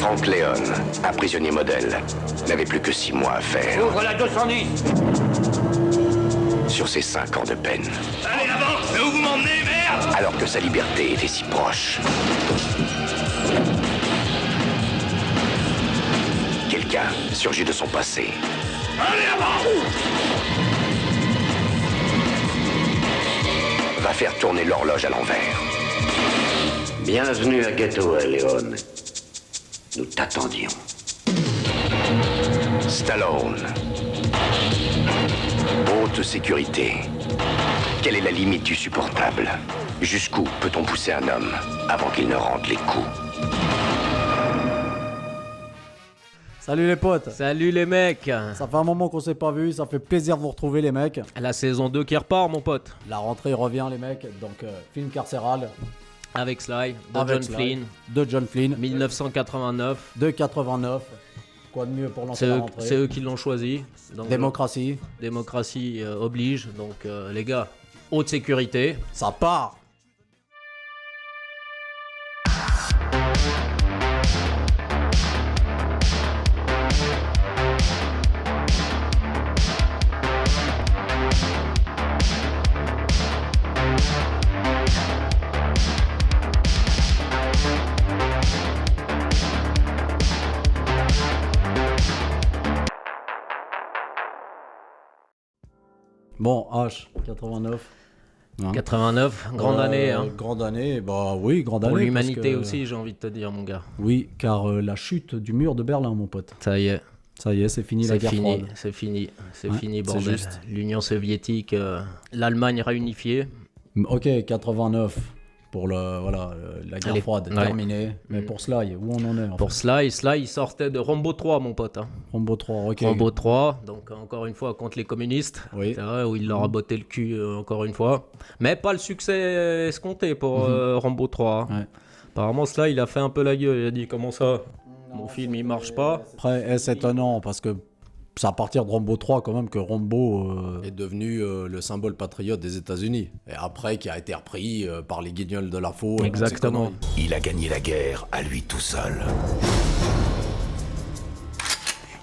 Frank Leon, un prisonnier modèle, n'avait plus que 6 mois à faire. Ouvre la 210. Sur ses 5 ans de peine. Allez là-bas. Mais où vous m'emmenez, merde? Alors que sa liberté était si proche. Quelqu'un surgit de son passé. Allez là-bas. Va faire tourner l'horloge à l'envers. Bienvenue à Ghetto, Léon. Nous t'attendions. Stallone. Haute sécurité. Quelle est la limite du supportable? Jusqu'où peut-on pousser un homme avant qu'il ne rende les coups? Salut les potes. Salut les mecs. Ça fait un moment qu'on s'est pas vu, ça fait plaisir de vous retrouver les mecs. La saison 2 qui repart mon pote. La rentrée revient les mecs, donc film carcéral. Avec Sly, de Avec John Sly, Flynn. De John Flynn. 1989. De 89. Quoi de mieux pour lancer la rentrée? C'est eux qui l'ont choisi. Donc, Démocratie. Démocratie oblige. Donc les gars, haute sécurité. Ça part. Bon, H, 89. Hein. 89, grande année. Hein. Grande année, bah oui, grande Pour année. l'humanité parce que- aussi, j'ai envie de te dire, mon gars. Oui, car la chute du mur de Berlin, mon pote. Ça y est, Ça y est, c'est fini la c'est guerre fini, froide. c'est fini, c'est Ouais, fini, c'est bordel. juste. L'Union soviétique, l'Allemagne réunifiée. Ok, 89 pour la guerre Allez, froide, ouais. terminée. Mais pour Sly, où on en est en Pour fait? Sly, il sortait de Rambo 3, mon pote. Hein. Rambo 3, ok. Rambo 3, donc encore une fois contre les communistes, Oui. c'est vrai, où il leur a botté le cul encore une fois. Mais pas le succès escompté pour Rambo 3. Ouais. Apparemment, cela, il a fait un peu la gueule. Il a dit comment ça, mon film il marche pas. Après, c'est étonnant parce que c'est à partir de Rambo 3 quand même que Rambo... est devenu le symbole patriote des États-Unis. Et après, qui a été repris par les guignols de la faux. et toutes ces Exactement. conneries. Il a gagné la guerre à lui tout seul.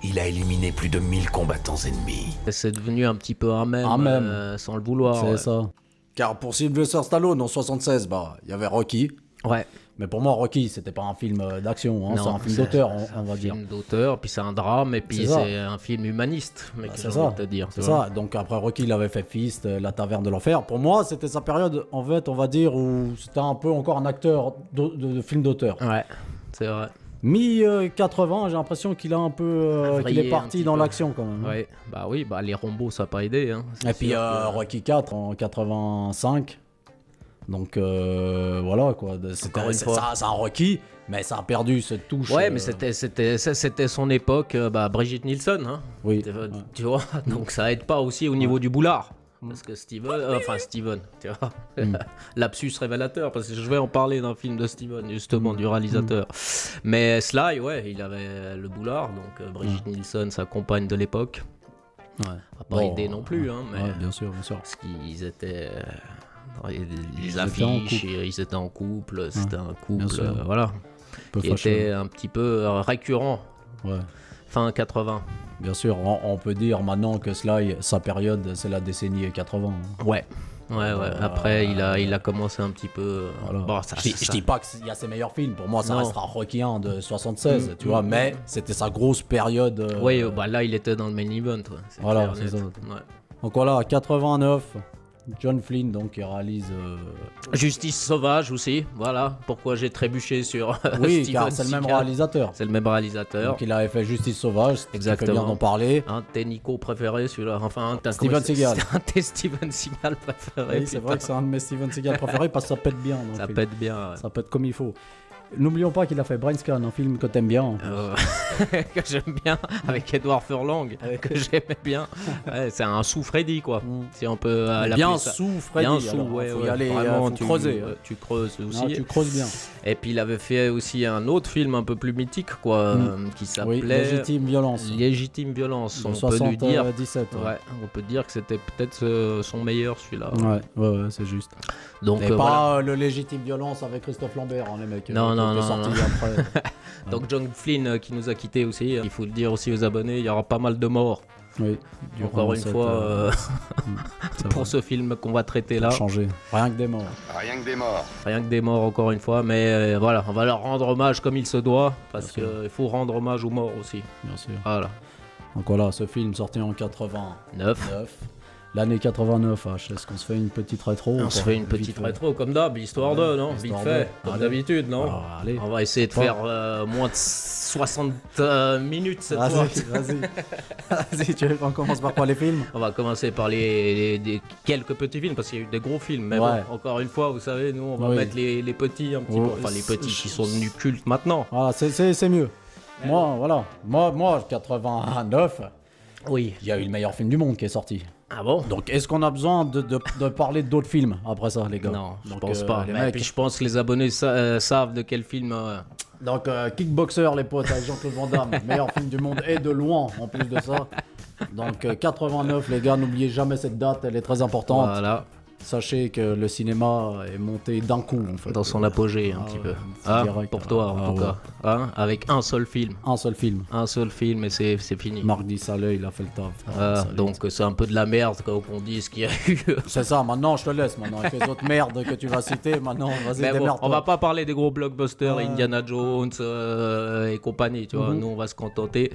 Il a éliminé plus de 1000 combattants ennemis. C'est devenu un petit peu un mème, Un mème. sans le vouloir. c'est ouais. ça. Car pour Sylvester Stallone, en 76, bah, il y avait Rocky. Ouais. Mais pour moi, Rocky, c'était pas un film d'action, hein, Non, c'est un film c'est- d'auteur, on Un va dire. film d'auteur, puis c'est un drame, et puis C'est ça. c'est un film humaniste, mec, C'est j'ai ça, envie de te dire. c'est tu vois. ça. Donc après Rocky, il avait fait Fist, La Taverne de l'Enfer. Pour moi, c'était sa période, en fait, on va dire, où c'était un peu encore un acteur de film d'auteur. Ouais, c'est vrai. Mi-80, j'ai l'impression qu'il a un peu, qu'il Vrillé est un parti petit dans peu. l'action quand même. Ouais, bah oui, bah les Rambo ça a pas aidé. Hein. C'est Et puis sûr que- Rocky 4 en 85. Donc voilà quoi. Encore une fois. C'est un Rocky, mais ça a perdu cette touche. Ouais, mais c'était son époque, Brigitte Nielsen, hein. Oui. Tu vois, donc ça aide pas aussi au niveau du boulard. Parce que Steven, tu vois, lapsus révélateur, parce que je vais en parler d'un film de Steven, justement, du réalisateur. Mais Sly, ouais, il avait le boulard, donc Brigitte Nielsen, sa compagne de l'époque, Ouais. a pas aidé non plus, hein, mais Ouais, bien sûr, bien sûr. parce qu'ils étaient... les étaient en affiches, couple. ils étaient en couple, c'était un couple, sûr. voilà, Un peu qui fâcheux. était un petit peu récurrent, Ouais. fin 80. Bien sûr, on peut dire maintenant que Sly, sa période, c'est la décennie 80. hein. Ouais. Après, il a commencé un petit peu. Voilà. Bon, ça, je dis pas qu'il y a ses meilleurs films. Pour moi, ça Non. restera Rocky 1 de 76, tu vois. Mais c'était sa grosse période. Oui, bah là, il était dans le main event. Ouais. C'est Voilà, clair, c'est net. ça. Ouais. Donc voilà, 89. John Flynn, donc, il réalise. Justice sauvage aussi. Voilà pourquoi j'ai trébuché sur. Oui, Steven car c'est le même Seagal. réalisateur. C'est le même réalisateur. Donc il avait fait Justice Sauvage, c'est Exactement. bien d'en parler. Un de tes Nico préférés, celui-là. Enfin, Steven Seagal. C'est un de tes Steven Seagal préférés. Oui, c'est vrai que c'est un de mes Steven Seagal préférés parce que ça pète bien. dans le Ça film. pète bien. Ouais. Ça pète comme il faut. N'oublions pas qu'il a fait Brainscan, un film que t'aimes bien. Que j'aime bien avec Edward Furlong, que j'aimais bien. Ouais, c'est un sous-Freddy, quoi. Si on peut l'appeler Bien ça. sous Freddy. Bien sous, alors, ouais, faut ouais, y aller, vraiment, faut creuser. tu creuses aussi. Non, tu creuses bien. Et puis il avait fait aussi un autre film un peu plus mythique, quoi, qui s'appelait Oui, Légitime Violence. Légitime Violence. De On peut lui dire, 77. ouais, on peut dire que c'était peut-être son meilleur celui-là. Ouais, ouais, c'est juste. Donc Et voilà. pas le Légitime Violence avec Christophe Lambert, hein, les mecs. Non, non, qui est non, sorti non. après. Donc John Flynn qui nous a quittés aussi. Il faut le dire aussi aux abonnés, il y aura pas mal de morts. Oui. Encore une fois, c'est pour vrai. ce film qu'on va traiter là. Changer. Rien que des morts. Rien que des morts. Rien que des morts encore une fois, mais voilà, on va leur rendre hommage comme il se doit, parce qu'il faut rendre hommage aux morts aussi. Bien sûr. Voilà. Donc voilà, ce film sorti en 89. 9. L'année 89, est-ce qu'on se fait une petite rétro ou On pas se fait une Vite petite fait. rétro comme d'hab, histoire de, non? Vite histoire fait, de. comme Allez. d'habitude, non? Alors, allez. On va essayer de Pas. faire moins de 60 minutes cette fois. Vas-y. Vas-y, on commence par quoi, les films? On va commencer par les quelques petits films, parce qu'il y a eu des gros films. Mais Ouais. bon, encore une fois, vous savez, nous, on va Oui. mettre les petits un petit Ouais, peu. Enfin, les petits qui sont devenus cultes maintenant. Voilà, c'est mieux. Moi, voilà. Moi, 89, Oui. il y a eu le meilleur film du monde qui est sorti. Ah bon? Donc, est-ce qu'on a besoin de parler d'autres films après ça, les gars? Non, je Donc, pense pas. Les Mais mecs. puis je pense que les abonnés savent de quel film. Donc, Kickboxer, les potes, avec Jean-Claude Van Damme, meilleur film du monde et de loin en plus de ça. Donc, 89, les gars, n'oubliez jamais cette date, elle est très importante. Voilà, Sachez que le cinéma est monté d'un coup, en fait. dans son apogée un petit ouais, peu. c'est Ah, direct. pour toi en Ah, tout ouais. cas. Hein, avec un seul film. Un seul film. Un seul film et c'est fini. Marc Dissalé, il a fait le taf. Ah, Ça, donc c'est un peu de la merde quand on dit ce qu'il y a eu. c'est ça, maintenant je te laisse, maintenant avec les autres merdes que tu vas citer, maintenant vas-y Mais bon, démerde-toi. on va pas parler des gros blockbusters, Ouais. Indiana Jones et compagnie, tu vois. Mhm. Nous, on va se contenter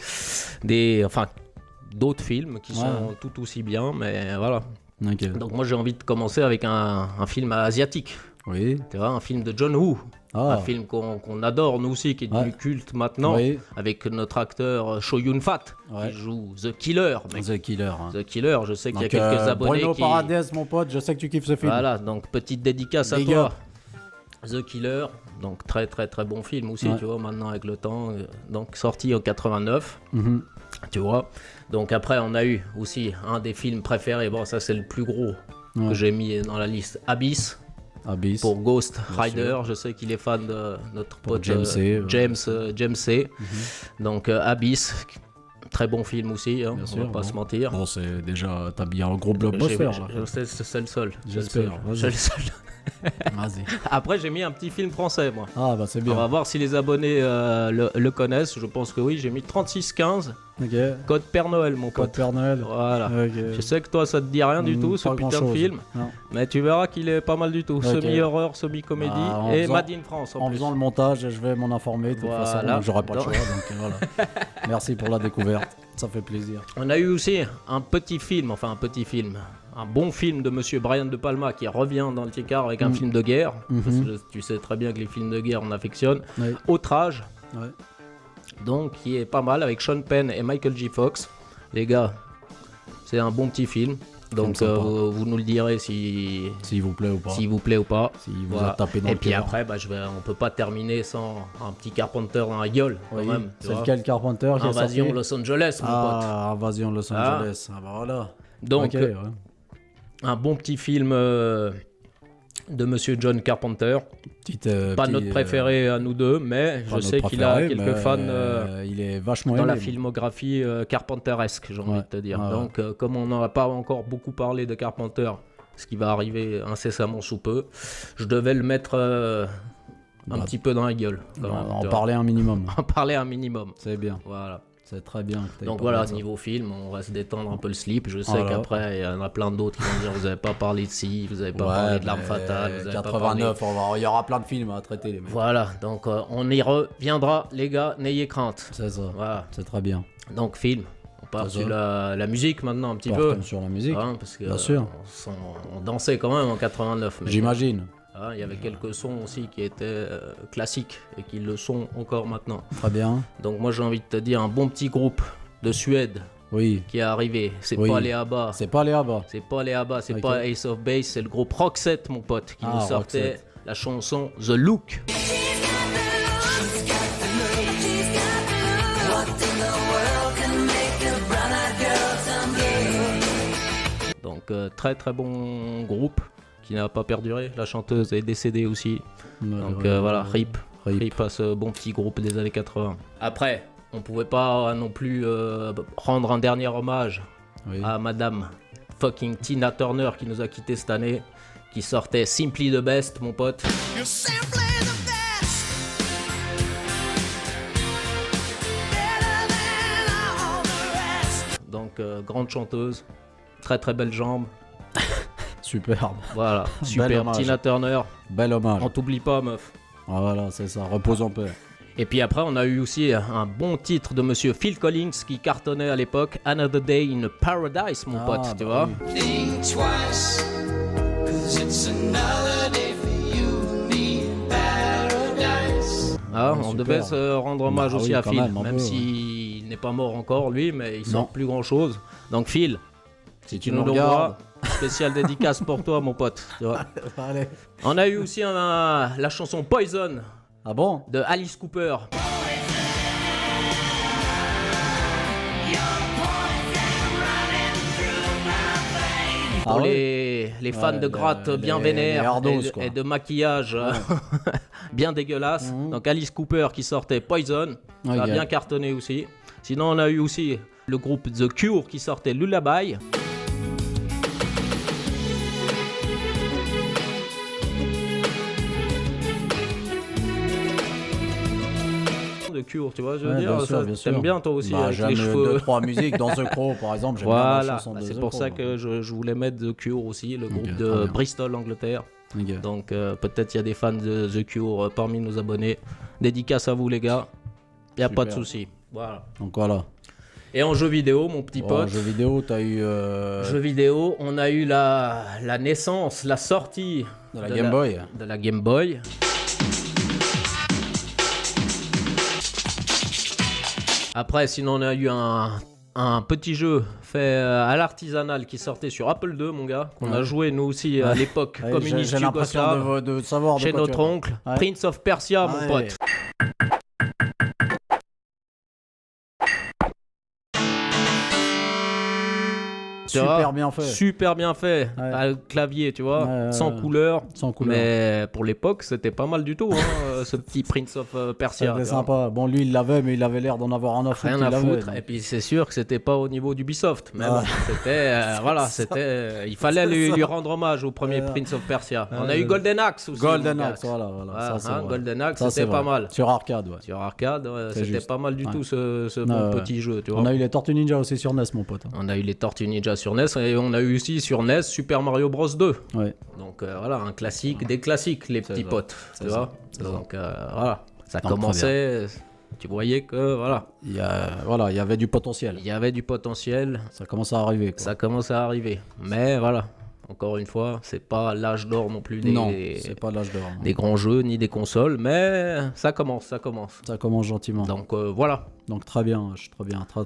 d'autres films qui sont tout aussi bien, mais voilà. Ok. Donc moi, j'ai envie de commencer avec un film asiatique. Oui. Tu vois, un film de John Woo. Ah. Un film qu'on adore, nous aussi, qui est devenu Ouais. culte maintenant, Oui. avec notre acteur Chow Yun-fat, Ouais. qui joue The Killer. Mec. The Killer. Hein. The Killer, je sais qu'il y a Donc, quelques abonnés Bruno qui... Paradès, mon pote, je sais que tu kiffes ce film. Voilà, donc petite dédicace à Big toi. up. The Killer, donc très très très bon film aussi, Ouais. tu vois, maintenant avec le temps. Donc sorti en 89, Mhm. tu vois. Donc après, on a eu aussi un des films préférés, bon ça c'est le plus gros Ouais. que j'ai mis dans la liste, Abyss. Abyss. Pour Ghost Rider, sûr. je sais qu'il est fan de notre Pour pote James C, James C. Donc Abyss, très bon film aussi, hein, Bien on sûr, va pas bon. se mentir. Bon, c'est déjà, t'as bien un gros J'ai- blockbuster. là. je sais, c'est le seul. J'espère, vas-y. C'est le seul. Vas-y. Après, j'ai mis un petit film français, moi. Ah, bah c'est On va bien. voir si les abonnés le connaissent. Je pense que oui. J'ai mis 3615, Ok. Code Père Noël, mon Code pote. Père Noël. Voilà. Ok. Je sais que toi, ça te dit rien du tout, ce Pas putain de grand-chose. film. Non. Mais tu verras qu'il est pas mal du tout. Ok. Semi-horreur, semi-comédie. Ah, en et faisant- Made in France en En plus. faisant le montage, je vais m'en informer de toute Voilà. façon, donc j'aurai pas le Donc- choix. Donc voilà. Merci pour la découverte, ça fait plaisir. On a eu aussi un petit film, un bon film de Monsieur Brian De Palma qui revient dans le Ticard avec un film de guerre. Parce que tu sais très bien que les films de guerre on affectionne. Oui. Outrage, Ouais. donc qui est pas mal avec Sean Penn et Michael J. Fox. Les gars, c'est un bon petit film. Donc sympa. vous nous le direz si S'il vous plaît ou pas. s'il vous plaît ou pas. Si vous Voilà. a tapé dans Et le puis cœur. après, on peut pas terminer sans un petit Carpenter dans la gueule quand Oui. même. tu C'est vois. lequel Carpenter qui est Invasion sorti Los Angeles, mon pote. Ah, Invasion Los Ah. Angeles. Ah bah voilà. Donc Ok, ouais. un bon petit film de Monsieur John Carpenter. Pas notre préféré à nous deux, mais je sais qu'il a quelques fans il est vachement dans la aimé. filmographie Carpenteresque, j'ai envie Ouais. de te dire. Ouais, Donc, comme on n'en a pas encore beaucoup parlé de Carpenter, ce qui va arriver incessamment sous peu, je devais le mettre un Bah, petit peu dans la gueule. quand même, En tu vois. parler un minimum. En parler un minimum. C'est bien. Voilà. C'est très bien. que t'aies Donc parlé voilà, de ça. niveau film, on va se détendre un peu le slip. Je sais Voilà. qu'après, il y en a plein d'autres qui vont dire vous avez pas parlé de ci, vous avez pas parlé de l'arme mais fatale, vous avez pas parlé... 89, il y aura plein de films à traiter, les mecs. Voilà, donc on y reviendra, les gars, n'ayez crainte. C'est ça. Voilà, C'est très bien. donc film. On part C'est sur la musique maintenant un petit Partons peu. sur la musique. Hein, parce que Bien sûr. on dansait quand même en 89. Mais J'imagine. hein, il y avait quelques sons aussi qui étaient classiques et qui le sont encore maintenant. Très bien. Donc moi j'ai envie de te dire un bon petit groupe de Suède Oui. qui est arrivé. C'est Oui. pas les ABBA. C'est pas les Abba. C'est pas les ABBA, c'est Ok. pas Ace of Base, c'est le groupe Roxette, mon pote, qui Ah, nous sortait Roxette. la chanson The Look. Donc très très bon groupe qui n'a pas perduré. La chanteuse est décédée aussi. Donc voilà, RIP. RIP à ce bon petit groupe des années 80. Après, on pouvait pas non plus rendre un dernier hommage Oui. à Madame fucking Tina Turner qui nous a quittés cette année, qui sortait Simply the Best, mon pote. You're simply the best. grande chanteuse, très très belle jambe. Superbe. Voilà, Bel super. hommage. Tina Turner, Bel hommage. on t'oublie pas, meuf. Ah, voilà, c'est ça. Repose en paix. Et puis après, on a eu aussi un bon titre de monsieur Phil Collins qui cartonnait à l'époque, Another Day in Paradise, mon pote, tu vois. oui. Think twice, 'cause it's another day for you and me in paradise. Ah, Ouais, on super. devait se rendre hommage Bah aussi oui, à quand Phil, même, un même peu, s'il n'est pas mort encore lui, mais il sort Non. plus grand chose. Donc Phil, si tu nous le regardes. vois, spécial dédicace pour toi, mon pote. Tu vois. Allez. On a eu aussi la chanson Poison Ah bon? de Alice Cooper. Pour Ah ouais? les fans Ouais, de gratte bien les vénères hardos, et, quoi. et de maquillage bien dégueulasse. Mhm. Donc Alice Cooper qui sortait Poison, ça a Ok. bien cartonné aussi. Sinon on a eu aussi le groupe The Cure qui sortait Lullaby. The Cure, tu vois, je veux Ouais, dire, bien sûr, ça, bien sûr. t'aimes bien toi aussi Bah, avec j'aime les cheveux. 2-3 musiques dans The Crow, par exemple. J'aime bien la Voilà, chanson de c'est The pour Crow, ça quoi. que je voulais mettre The Cure aussi, le groupe très de bien. Bristol, Angleterre. Ok. Donc peut-être il y a des fans de The Cure parmi nos abonnés. Dédicace à vous les gars. Il n'y a pas de Super. souci. Voilà. Donc voilà. Et en jeu vidéo, mon petit En pote, jeu vidéo, t'as eu jeu vidéo, on a eu la naissance, la sortie de la Game Boy. de la Game Boy. Après, sinon, on a eu un petit jeu fait à l'artisanal qui sortait sur Apple II, mon gars, qu'on a Ouais. joué nous aussi à l'époque, Ouais, communiste j'ai l'impression yougoslave, de savoir de chez quoi tu notre vas oncle, Ouais. Prince of Persia, mon Ouais. pote. Tu vois, Super bien fait. Super bien fait. Ouais. T'as le clavier, tu vois, Ouais, sans ouais. couleur. Sans couleur. Mais pour l'époque, c'était pas mal du tout, hein, ce petit Prince of Persia. C'était tu vois. sympa. Bon, lui, il l'avait, mais il avait l'air d'en avoir un à foutre. Rien il à l'avait, foutre. donc. Et puis c'est sûr que c'était pas au niveau d'Ubisoft. Mais Ouais. bon, c'était. Voilà, c'était. Il fallait lui rendre hommage au premier Ouais. Prince of Persia. On a Ouais. eu Golden Axe aussi. Golden mon gars. Axe, voilà. Voilà, Ça, c'est hein, vrai. Golden Axe, Ça, c'était c'est pas vrai. mal. Sur arcade, ouais. Sur arcade, ouais, C'est c'était juste. pas mal du Ouais. tout ce Ouais, bon ouais. petit jeu, tu vois. On a eu les Tortues Ninja aussi sur NES, mon pote. On a eu les Tortues Ninja sur NES et on a eu aussi sur NES Super Mario Bros 2. Ouais. Donc voilà, un classique des classiques, les petits ça. potes, tu C'est vois. ça. C'est ça. Donc voilà, ça Donc, très commençait, tu voyais que voilà, Il y avait du potentiel. il y avait du potentiel, Ça commence à arriver. Quoi. ça commençait à arriver. Mais voilà, encore une fois, c'est pas l'âge d'or non plus Non, c'est pas l'âge d'or. hein. des grands jeux ni des consoles, mais ça commence. Ça commence gentiment. Donc voilà, Donc très bien,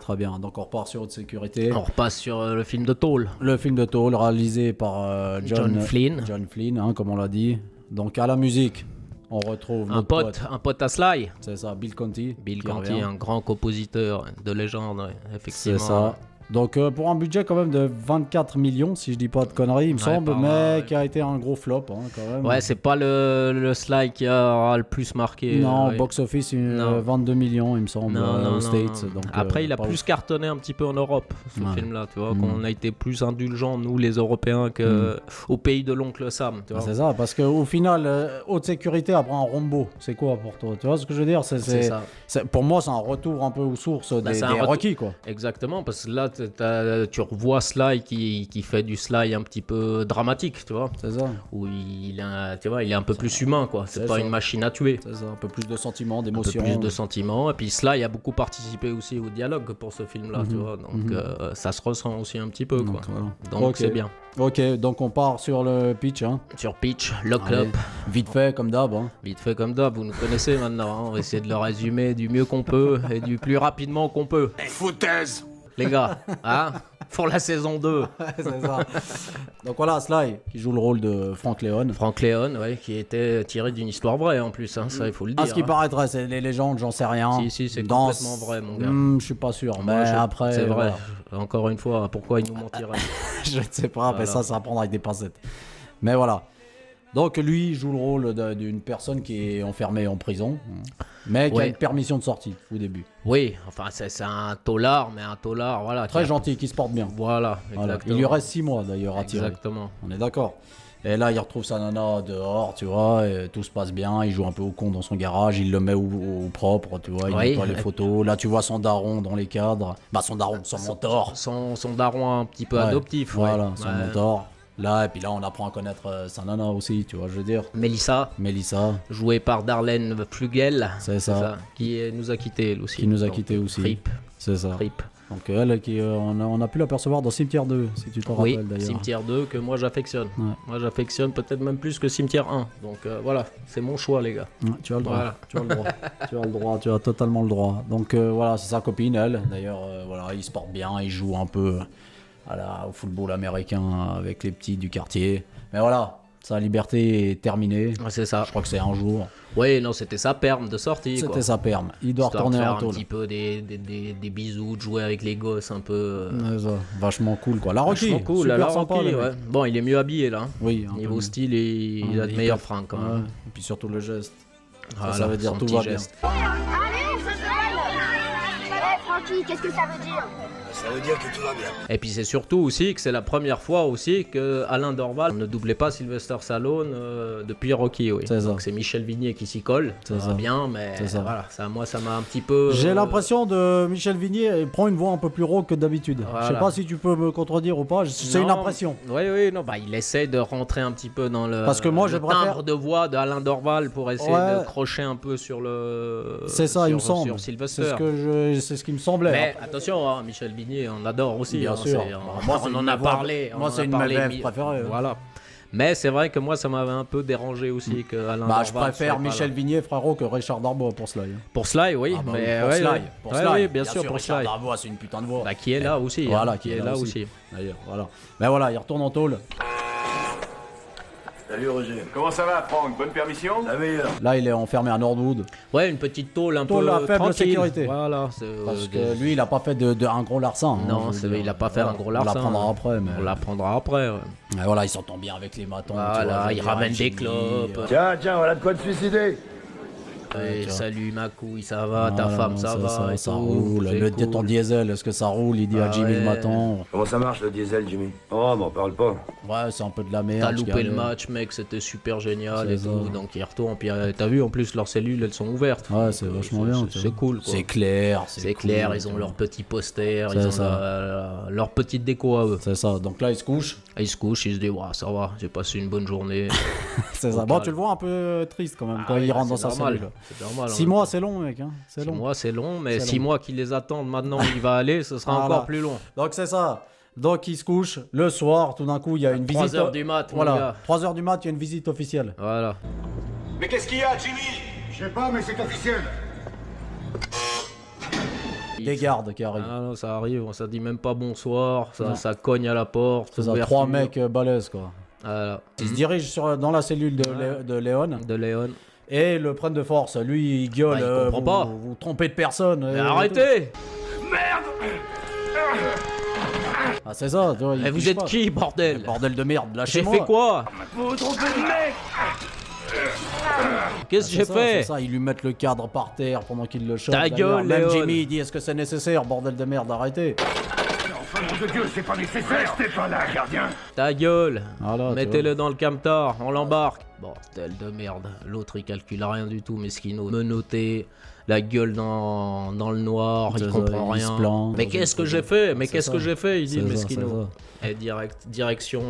très bien. Donc on repart sur haute sécurité. on repasse sur le film de Toll. Le film de Toll réalisé par John Flynn. John Flynn, hein, comme on l'a dit. Donc à la musique, on retrouve Un notre pote à Sly. C'est ça, Bill Conti. Bill qui Conti, revient. un grand compositeur de légende, ouais, effectivement. C'est ça. Donc pour un budget quand même de 24 millions, si je dis pas de conneries, il me Ouais, semble, pas mais mal, ouais. qui a été un gros flop hein, quand même. Ouais, c'est pas le Sly qui aura le plus marqué. Non, ouais. box office, Non. 22 millions, il me semble, aux States. non. Donc, Après, il a pas plus ouf. cartonné un petit peu en Europe, ce Ouais. film-là, tu vois, Mm. qu'on a été plus indulgents, nous, les Européens, que au pays de l'oncle Sam, tu vois. C'est ça, parce qu'au final, haute sécurité après un Rombo, c'est quoi pour toi? Tu vois ce que je veux dire? C'est ça. Pour moi, c'est un retour un peu aux sources des, c'est un des retour- Rocky, quoi. Exactement, parce que là, tu revois Sly qui fait du Sly un petit peu dramatique, tu vois, C'est ça, où tu vois, il est un peu plus humain, quoi. C'est c'est pas ça. une machine à tuer. c'est ça, un peu plus de sentiments, Un peu d'émotions. plus de sentiments. Et puis Sly a beaucoup participé aussi au dialogue pour ce film-là, tu vois. Donc ça se ressent aussi un petit peu, quoi. Donc, voilà. Donc Ok. c'est bien. Ok, donc on part sur le pitch, hein. Sur Pitch, Lock Allez, Up, vite fait, comme d'hab. Hein. vite fait comme d'hab, vous nous connaissez maintenant. Hein. On va essayer de le résumer du mieux qu'on peut et du plus rapidement qu'on peut. Foutaise. Les gars, hein, pour la saison 2. C'est ça. Donc voilà, Sly, qui joue le rôle de Frank Leon. Frank Leon, ouais, qui était tiré d'une histoire vraie en plus, hein, ça il faut le dire. À ce qui hein. paraîtrait, c'est les légendes, j'en sais rien. Si, c'est Dans- complètement vrai, mon gars. Je suis pas sûr, mais Moi, après. c'est vrai. voilà. Encore une fois, pourquoi il nous mentirait? Je ne sais pas, mais Voilà. ça va prendre avec des pincettes. Mais voilà. Donc lui il joue le rôle d'une personne qui est enfermée en prison, mais qui a Ouais. une permission de sortie au début. Oui, enfin c'est un taulard, mais un taulard, voilà. Très qui a- gentil, qui se porte bien. Voilà, Voilà. exactement. Il lui reste 6 mois d'ailleurs à tirer. Exactement. On est d'accord. Et là, il retrouve sa nana dehors, tu vois, et tout se passe bien. Il joue un peu au con dans son garage, il le met au propre, tu vois, il Oui. nettoie les photos. Là, tu vois son daron dans les cadres. Bah, son daron, son mentor. Son daron un petit peu Ouais, adoptif. ouais. Voilà, son Ouais. mentor. Là, et puis là, on apprend à connaître sa nana aussi, tu vois, je veux dire. Mélissa, Mélissa, jouée par Darlene Flugel. c'est ça, Nous a quittés, elle aussi. qui nous a Donc, quittés aussi. Rip, C'est ça. rip. Donc elle, on a pu l'apercevoir dans Cimetière 2, si tu te Oui, rappelles d'ailleurs. Cimetière 2 que moi j'affectionne. Ouais. Moi j'affectionne peut-être même plus que Cimetière 1. Donc voilà, c'est mon choix les gars. Ouais, tu as le droit, Voilà. tu as le droit, tu as le droit, tu as totalement le droit. Donc voilà, c'est sa copine, elle. D'ailleurs, voilà, il se porte bien, il joue un peu au football américain avec les petits du quartier. Mais voilà, sa liberté est terminée. Ouais, c'est ça. Je crois que c'est un jour. Oui, non, c'était sa perme de sortie. quoi. C'était sa perme. Il doit Histoire de retourner faire en un tôle. petit peu des bisous, de jouer avec les gosses un peu. Ouais, ça, vachement cool quoi. La Rocky, Vachement cool, super la sympa. Rocky, le ouais. mec. Bon, il est mieux habillé là. hein. Oui, un peu Niveau mieux. style, il a de Il meilleurs peut- fringues quand Ouais, même. et puis surtout le geste. Voilà, ça veut dire son tout petit va bien. geste. Allez, ça se Francky, qu'est-ce que ça veut dire? Ça veut dire que tout va bien. Et puis c'est surtout aussi que c'est la première fois aussi que Alain Dorval ne doublait pas Sylvester Stallone depuis Rocky. Oui. C'est ça. Donc c'est Michel Vignier qui s'y colle. C'est Ça ça. va bien, mais C'est ça. voilà, moi ça m'a un petit peu. J'ai l'impression de Michel Vignier, il prend une voix un peu plus rauque que d'habitude. Je sais Voilà. pas si tu peux me contredire ou pas, c'est une Non. impression. Oui, non, bah il essaie de rentrer un petit peu dans le, Parce que moi, le je préfère- timbre de voix d'Alain Dorval pour essayer Ouais. de crocher un peu sur le. C'est ça, il me sur semble. Sylvester. C'est ce qui me semblait. Mais attention, hein, Michel Vignier, on adore aussi. Bien hein, sûr. c'est- Moi, c'est on une en de a mes voix- parlé. moi, on en c'est a une de mes parlé, VF préférées, hein. Voilà. Mais c'est vrai que moi, ça m'avait un peu dérangé aussi que Alain Bah, Dorval je préfère soit pas Michel là. Vignier, frérot, que Richard Darbois pour Sly. Pour Sly, oui. Ah bah mais pour ouais, Sly, ouais. pour Ouais, Sly. oui, bien sûr, pour Richard Sly. Darbois, c'est une putain de voix. Bah, qui est là aussi. Voilà, hein, qui est là aussi. D'ailleurs, voilà. Mais voilà, il retourne en tôle. Salut Roger. Comment ça va, Franck? Bonne permission? La meilleure. Là, il est enfermé à Nordwood. Ouais, une petite tôle un Tôle peu à faible tranquille. sécurité. Voilà. Parce que lui, il a pas fait un gros larcin. hein, Non, je veux c'est dire. vrai, il a pas fait un gros larcin. On l'apprendra après. Mais... On l'apprendra après. Ouais. Et voilà, il s'entend bien avec les matons. tu Voilà, vois, je veux il dire, ramène des Jimmy, clopes. Tiens, voilà de quoi te suicider. Ouais, tu vois. salut ma couille, ça va, ta Voilà, femme, ça va. et ça tout, roule. c'est Le cool. ton diesel, est-ce que ça roule? Il dit à Ah Jimmy le ouais. matin. Comment ça marche le diesel, Jimmy? Oh, m'en parle pas. Ouais, c'est un peu de la merde. T'as ce loupé qu'il y a le là. match, mec, c'était super génial C'est et ça. tout. Donc il retourne, puis t'as vu en plus leurs cellules, elles sont ouvertes. Ouais, c'est vachement bien. tu C'est vois. cool, quoi. C'est clair. C'est cool, clair, tu ils ont vois. leur petit poster, C'est ils ont ça. leur petite déco à eux. C'est ça. Donc là, il se couche. Et ils se couchent, ils se disent, ouais, ça va, j'ai passé une bonne journée. C'est ça. Au Bon, calme. tu le vois un peu triste quand même Ah quand ouais, il rentre dans c'est sa normal. cellule. C'est normal. 6 mois, c'est long, mec. Hein. C'est 6 long. mois, c'est long, mais C'est 6 long. mois qu'ils les attendent maintenant, il va aller, ce sera Voilà. encore plus long. Donc c'est ça. Donc il se couche le soir. Tout d'un coup, il y a une 3 visite. heures du mat, mon Voilà. gars. 3 heures du mat, il y a une visite officielle. Voilà. Mais qu'est-ce qu'il y a, Jimmy? Je sais pas, mais c'est officiel. Des gardes qui arrivent. Ah non, ça arrive, ça dit même pas bonsoir, Non. ça cogne à la porte. C'est ça. ouverture. 3 mecs balèzes quoi. Voilà. Ils se dirigent dans la cellule de Léon De Léon. et le prennent de force. Lui, il gueule. Bah, il comprend vous, pas. Vous trompez de personne. Mais arrêtez! Ah, c'est ça. Tu vois, il Mais vous pige êtes pas. qui, bordel? Bordel de merde, J'ai lâchez-moi. fait quoi? Vous vous trompez de mec! Qu'est-ce que j'ai C'est fait? ça, ils lui mettent le cadre par terre pendant qu'il le chope. Ta d'ailleurs. gueule, Même Léon. Jimmy, il dit est-ce que c'est nécessaire, bordel de merde, arrêtez. Enfin, nom de Dieu, c'est pas nécessaire. Restez pas là, gardien. Ta gueule! Voilà, tu Mettez-le dans le camtar, on l'embarque. Bordel de merde. L'autre il calcule rien du tout, mesquino. Menotté, la gueule dans le noir, C'est il ça, comprend il se rien. plaint. Mais qu'est-ce que j'ai fait? Mais C'est qu'est-ce ça. que j'ai fait? Il dit C'est ça, mesquino. Et direction.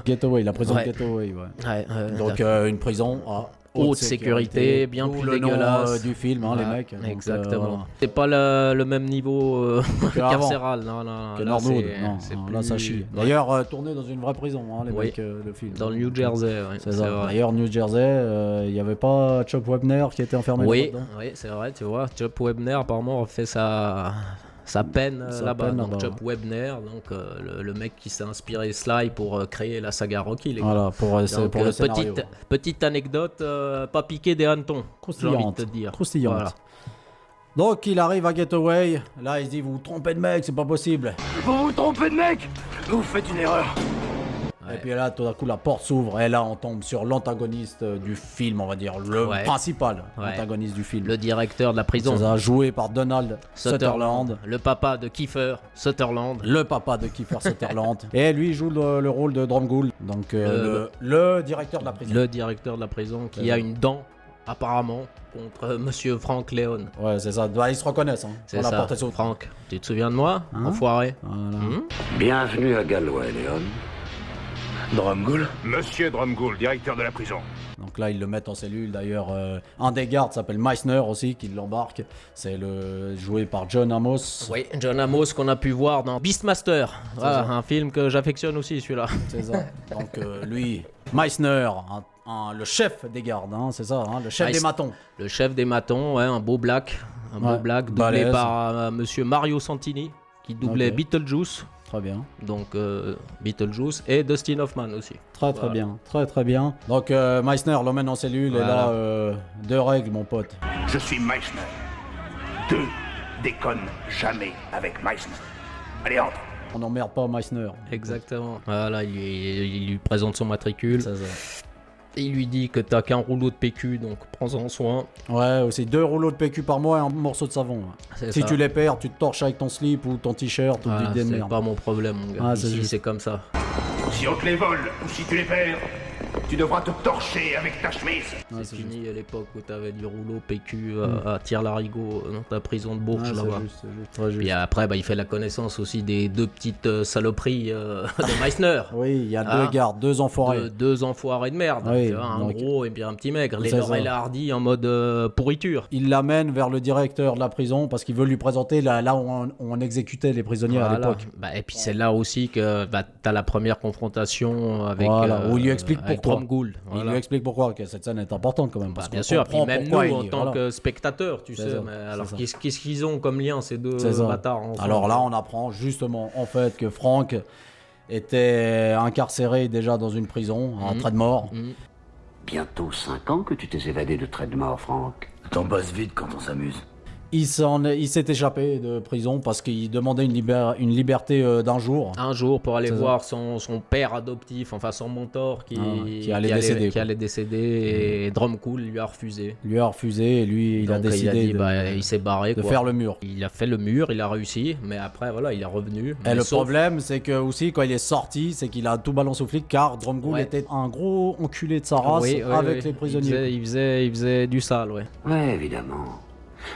Getaway, la prison Ouais. de Getaway, ouais. Ouais, Donc une prison à haute sécurité, bien D'où plus le nom, dégueulasse. du film, hein, les Voilà, mecs. Donc, exactement. voilà. C'est pas le même niveau Qu'avant. carcéral, non, non. Que là, Nordwood, c'est- non, c'est non, plus- là ça chie. Ouais. D'ailleurs, tourné dans une vraie prison, hein, les Oui. mecs, le film. Dans le New Jersey, ouais, C'est ça. vrai. D'ailleurs, New Jersey, il n'y avait pas Chuck Webner qui était enfermé Oui, là-dedans. oui, c'est vrai, tu vois. Chop Webner, apparemment, a fait sa peine Sa là-bas. peine Donc, là-bas, Chop Webner, donc, le mec qui s'est inspiré Sly pour créer la saga Rocky, les gars. Voilà, pour le Donc, scénario. petite anecdote, pas piqué des hannetons, j'ai envie de Croustillante. te dire. Croustillante. Voilà. Donc il arrive à Getaway, là il se dit vous vous trompez de mec, c'est pas possible. Vous vous trompez de mec! Vous faites une erreur. Et puis là, tout d'un coup, la porte s'ouvre et là, on tombe sur l'antagoniste du film, on va dire, le principal antagoniste du film. Le directeur de la prison. C'est ça, joué par Donald Sutherland. Le papa de Kiefer Sutherland. Le papa de Kiefer Sutherland. Et lui, il joue le rôle de Dromgoole, donc le directeur de la prison. Le directeur de la prison qui a une dent, apparemment, contre Monsieur Frank Leon. Ouais, c'est ça. Bah, ils se reconnaissent. Hein, c'est ça, Frank. Tu te souviens de moi, enfoiré? Voilà. Bienvenue à Galway, Léon. Dromgoole? Monsieur Dromgoole, directeur de la prison. Donc là, ils le mettent en cellule. D'ailleurs, un des gardes s'appelle Meissner aussi, qui l'embarque. C'est joué par John Amos. Oui, John Amos qu'on a pu voir dans Beastmaster. Voilà, un film que j'affectionne aussi, celui-là. C'est ça. Donc lui, Meissner, le chef des gardes, hein, c'est ça, hein, le chef des matons. Le chef des matons, ouais, un beau black. Beau black, doublé par monsieur Mario Santini, qui doublait Beetlejuice. Très bien. Donc Beetlejuice et Dustin Hoffman aussi. Très bien, très bien. Donc Meissner l'emmène en cellule et là, 2 règles mon pote. Je suis Meissner. 2 déconne jamais avec Meissner. Allez, entre. On n'emmerde pas Meissner. Exactement. Voilà, il lui présente son matricule. C'est ça. Il lui dit que t'as qu'un rouleau de PQ, donc prends-en soin. Ouais, aussi 2 rouleaux de PQ par mois et un morceau de savon. Si tu les perds, tu te torches avec ton slip ou ton t-shirt ou du démerde. C'est pas mon problème, mon gars. Ici, c'est comme ça. Si on te les vole ou si tu les perds, tu devras te torcher avec ta chemise. C'est fini à l'époque où t'avais du rouleau PQ à Tire-Larigot dans ta prison de Bourges là-bas. C'est juste. Puis après, il fait la connaissance aussi des 2 petites saloperies de Meissner. Oui, il y a 2 gardes, 2 enfoirés. 2 enfoirés de merde. Oui, tu vois, un gros et puis un petit maigre. Les Laurel Hardy en mode pourriture. Il l'amène vers le directeur de la prison parce qu'il veut lui présenter là où on exécutait les prisonniers à l'époque. Et puis c'est là aussi que t'as la première confrontation avec où il lui explique pourquoi. Dromgoole. Il lui explique pourquoi que cette scène est importante quand même. Parce bien sûr, puis même nous en tant que spectateurs, tu sais. Alors qu'est-ce qu'ils ont comme lien ces 2 bâtards ensemble? Alors là, on apprend justement en fait que Frank était incarcéré déjà dans une prison, en trait de mort. Bientôt 5 ans que tu t'es évadé de trait de mort, Frank. Le temps passe vite quand on s'amuse. Il s'est échappé de prison parce qu'il demandait une liberté d'un jour. Un jour pour aller voir son père adoptif, enfin son mentor qui allait décéder et Dromgoole lui a refusé. Et lui, il a décidé il s'est barré de faire le mur. Il a fait le mur, il a réussi, mais après voilà, il est revenu. Et le problème, c'est que aussi quand il est sorti, c'est qu'il a tout balancé aux flics car Dromgoole était un gros enculé de sa race avec les prisonniers. Il faisait du sale, Ouais, évidemment.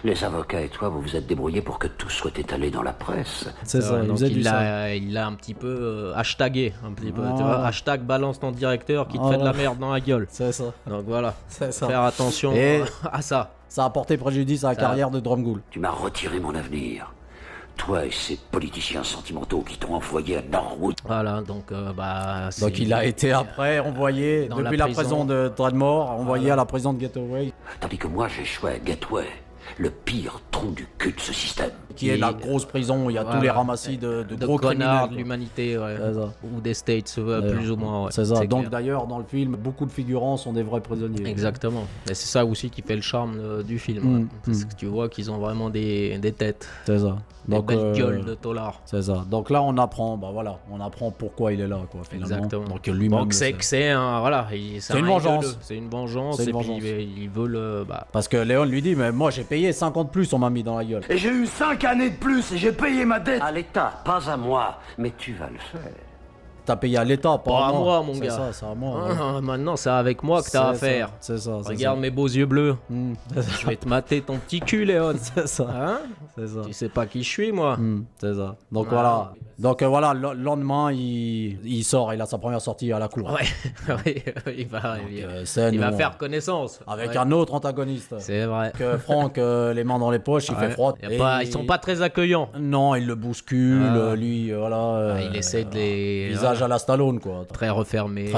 Les avocats et toi, vous vous êtes débrouillés pour que tout soit étalé dans la presse. C'est ça, il l'a un petit peu hashtagué, un petit peu. Tu vois, hashtag balance ton directeur qui te fait de la merde dans la gueule. C'est ça. Donc voilà, c'est ça. Faire attention à ça. Ça a porté préjudice à la carrière de Dromgoole. Tu m'as retiré mon avenir. Toi et ces politiciens sentimentaux qui t'ont envoyé à Norwood. Voilà, donc donc il a été après envoyé depuis la prison de Tradmore, envoyé à la prison de Gateway. Tandis que moi j'ai choisi à Gateway, le pire tronc du cul de ce système. Qui est la grosse prison où il y a tous les ramassis de gros connards criminels. de l'humanité, ou des States, plus ou moins. C'est ça. Donc d'ailleurs, dans le film, beaucoup de figurants sont des vrais prisonniers. Exactement. Et c'est ça aussi qui fait le charme du film. Parce que tu vois qu'ils ont vraiment des têtes. C'est ça. Des belles gueules de taulards. C'est ça. Donc là, on apprend pourquoi il est là, quoi, finalement. Exactement. Donc lui-même. Donc c'est une vengeance. C'est une vengeance. Et puis il veut le. Parce que Léon lui dit, mais moi j'ai payé 50 plus, on m'a mis dans la gueule. Et j'ai eu 5 années de plus et j'ai payé ma dette. À l'État, pas à moi, mais tu vas le faire. T'as payé à l'État, pas à moi, mon gars. C'est ça, c'est à moi. Maintenant, c'est avec moi que t'as affaire. C'est ça. Regarde mes beaux yeux bleus. Je vais te mater ton petit cul, Léon. C'est ça. Hein? C'est ça. Tu sais pas qui je suis, moi. C'est ça. Donc voilà. Donc voilà, le lendemain, il sort, il a sa première sortie à la cour. Ouais, il va faire connaissance. Avec un autre antagoniste. C'est vrai. Que Frank, les mains dans les poches, il fait froid. Ils sont pas très accueillants. Non, il le bouscule, lui, voilà. Il essaie de les... Visage à la Stallone, quoi. Très refermé.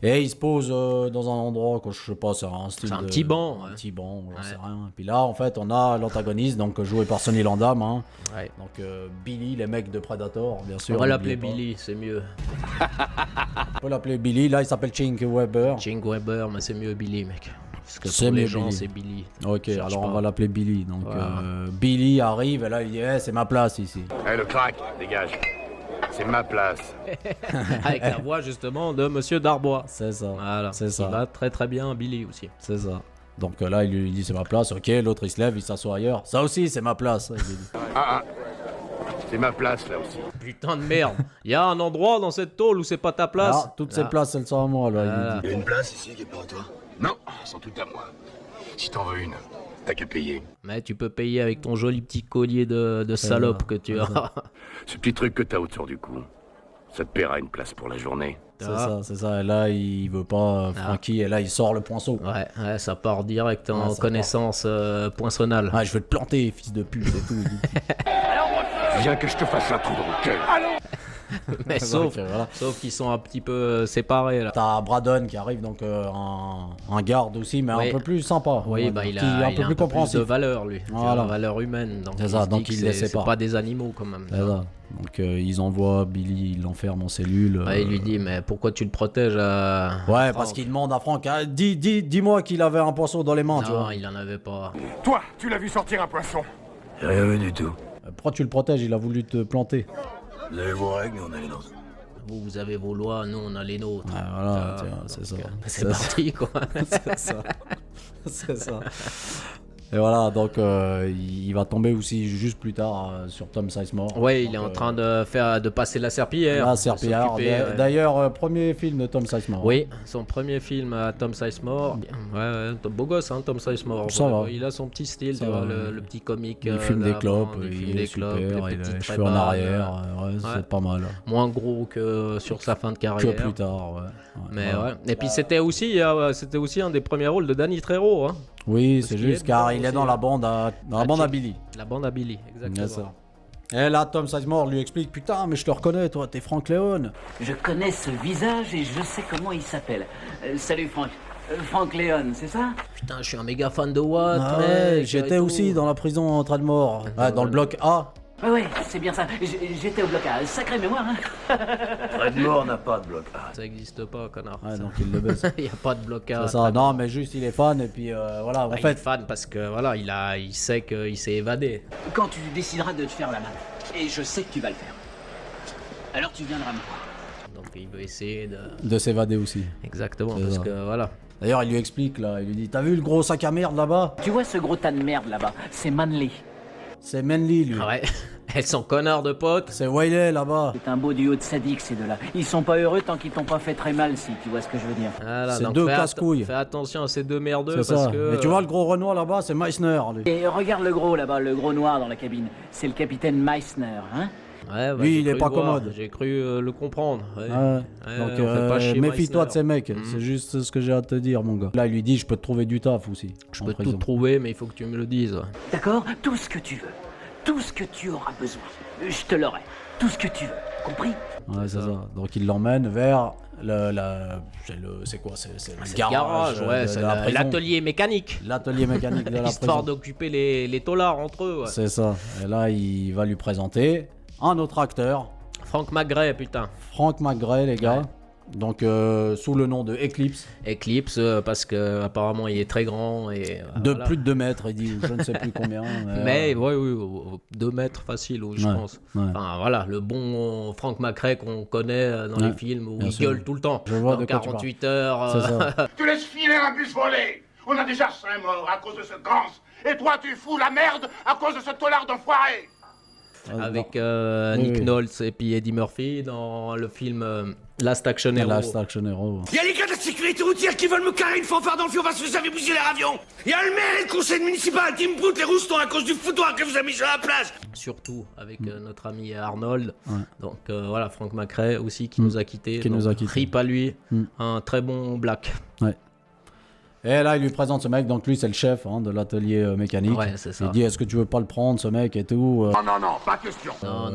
Et il se pose dans un endroit, quoi, je sais pas, c'est un style. C'est un petit banc. Un petit banc, j'en sais rien. Et puis là, en fait, on a l'antagoniste, donc joué par Sonny Landham. Hein. Ouais. Donc Billy, les mecs de Predator, bien sûr. On va l'appeler Billy, c'est mieux. On peut l'appeler Billy, là il s'appelle Chink Weber. Chink Weber, mais c'est mieux Billy, mec. Parce que c'est pour les gens, c'est Billy. Ok, alors on va l'appeler Billy. Donc Billy arrive et là il dit c'est ma place ici. Le crack, dégage. c'est ma place. Avec la voix justement de Monsieur Darbois. C'est ça. Voilà. C'est ça. Il va très très bien Billy aussi. C'est ça. Donc là, il lui dit c'est ma place. Ok, l'autre il se lève, il s'assoit ailleurs. Ça aussi, c'est ma place. Il lui dit. Ah, c'est ma place là aussi. Putain de merde. Il y a un endroit dans cette tôle où c'est pas ta place. Alors, toutes ces places, elles sont à moi. Là, il lui dit. Il y a une place ici qui est pas à toi? Non, elles sont toutes à moi. Si t'en veux une, t'as qu'à payer. Mais tu peux payer avec ton joli petit collier de salope que tu as. Ce petit truc que t'as autour du cou, ça te paiera une place pour la journée. C'est ça. Et là, il veut pas Frankie. Et là, il sort le poinçon. Ouais, ça part direct en ça connaissance poinçonnale. Ah, je vais te planter, fils de pute, et tout. il dit. Viens que je te fasse un trou dans le cœur. Mais sauf, voilà. sauf qu'ils sont un petit peu séparés là. T'as Braddon qui arrive, donc un garde aussi, mais Oui. un peu plus sympa. Oui, Ouais, il qui a, est un il peu a plus compréhensif. de valeur lui. Voilà. De valeur humaine. Donc C'est il ça, se dit donc que il les c'est sépare. pas des animaux quand même. C'est ça. Donc ils envoient Billy, il l'enferme en cellule. Ouais, il lui dit mais pourquoi tu le protèges Ouais, parce qu'il demande à Franck, ah, dis-moi qu'il avait un poisson dans les mains, tu Non, vois. il en avait pas. Toi, tu l'as vu sortir un poisson? J'ai rien vu du tout. Pourquoi tu le protèges? Il a voulu te planter. Vous avez vos règles, on a les nôtres. Vous avez vos lois, nous on a les nôtres. Ouais, voilà, tiens, c'est ça. C'est parti quoi. C'est ça. C'est ça. Et voilà, donc il va tomber aussi juste plus tard sur Tom Sizemore. Ouais, il est Donc, en train de passer la serpillière. La de serpillière. s'occuper, ouais. D'ailleurs, premier film de Tom Sizemore. Oui, son premier film à Tom Sizemore. Ouais, beau gosse, hein, Tom Sizemore. Ça va. Il a son petit style, Ça tu vois, va. le petit comique. Il fume des d'avant, clopes, il fume il des est clopes, super, les il a petites les cheveux en trébanes, arrière, ouais, ouais. c'est pas mal. Moins gros que sur sa fin de carrière. Que plus tard, ouais. Mais ouais. Et puis c'était aussi un des premiers rôles de Danny Trejo. Hein. Oui, Parce c'est qu'il juste est car dedans il est aussi, dans hein. la bande à Billy. La bande à Billy, exactement. C'est ça. Et là, Tom Sizemore lui explique, putain, mais je te reconnais, toi, t'es Frank Leone. Je connais ce visage et je sais comment il s'appelle. Salut Franck. Frank Leone, c'est ça? Putain, je suis un méga fan de Watt, Ah mec. ouais, et j'étais tout. aussi dans la prison en train de mort. Ah, dans le bloc A. Ouais, c'est bien ça. J'étais au bloc A. Sacrée mémoire, hein? Redmore n'a pas de bloc. Ça existe pas, connard. Ouais, donc il le baisse. Il n'y a pas de blocage. C'est ça, non, mais juste il est fan et puis voilà, en Il est fait. fan parce que voilà, il sait qu'il s'est évadé. Quand tu décideras de te faire la main, et je sais que tu vas le faire, alors tu viendras me voir. Donc il veut essayer de. De s'évader aussi. Exactement, C'est parce ça. que voilà. D'ailleurs, il lui explique là, il lui dit, t'as vu le gros sac à merde là-bas? Tu vois ce gros tas de merde là-bas? C'est Manley. C'est Manly, lui. Ah ouais, elles sont connards de potes. C'est Wiley là-bas. C'est un beau duo de sadiques ces deux-là. Ils sont pas heureux tant qu'ils t'ont pas fait très mal, si tu vois ce que je veux dire. Voilà, C'est donc deux fais casse-couilles. Fais attention à ces deux merdeux C'est parce ça. que. Mais tu vois le gros Renoir là-bas, c'est Meissner, lui. Et regarde le gros là-bas, le gros noir dans la cabine. C'est le capitaine Meissner, hein? Ouais, bah, Lui, j'ai il est cru pas le voir. commode. J'ai cru le comprendre. Ouais. Ouais. Ouais, Donc on fait pas chier méfie-toi de Meissner. ces mecs, c'est juste ce que j'ai à te dire, mon gars. Là, il lui dit, je peux te trouver du taf aussi. Je en peux prison. tout trouver, mais il faut que tu me le dises. Ouais. D'accord? Tout ce que tu veux. Tout ce que tu auras besoin. Je te l'aurai. Tout ce que tu veux. Compris? Ouais, c'est ça. Donc il l'emmène vers c'est quoi? C'est le garage, ouais, de c'est la prison. l'atelier mécanique. L'atelier mécanique de la Histoire prison. d'occuper les taulards entre eux. Ouais. C'est ça. Et là, il va lui présenter un autre acteur, Frank McGray, putain. Frank McGray, les gars. Donc sous le nom de Eclipse, Eclipse, parce que apparemment il est très grand et. de voilà. plus de 2 mètres, il dit, ou je ne sais plus combien. Mais oui, 2 mètres facile, je Ouais, pense. ouais. Enfin voilà, le bon Frank McRae qu'on connaît dans les Ouais, films où bien il sûr. gueule tout le temps. Je vois dans de quoi tu 48 heures. C'est ça. Tu laisses filer un bus volé. On a déjà 5 morts à cause de ce gans. Et toi, tu fous la merde à cause de ce tolard d'enfoiré. Avec Oui, Nick oui. Nolte et puis Eddie Murphy dans le film Last Action Hero. Last Action Hero. Il y a les gars de la sécurité routière qui veulent me carrer une fanfare dans le fion parce que vous avez bousillé leur avion. Il y a le maire et le conseil municipal qui me broutent les roustons à cause du foutoir que vous avez mis sur la place. Surtout avec notre ami Arnold. Ouais. Donc voilà, Frank McRae aussi qui nous a quittés. Qui Donc, nous a quittés. Rip à lui, Mm. un très bon black. Ouais. Et là, il lui présente ce mec, donc lui, c'est le chef de l'atelier mécanique. Ouais, c'est ça. Il dit, est-ce que tu veux pas le prendre, ce mec, et tout Non, pas question. Non,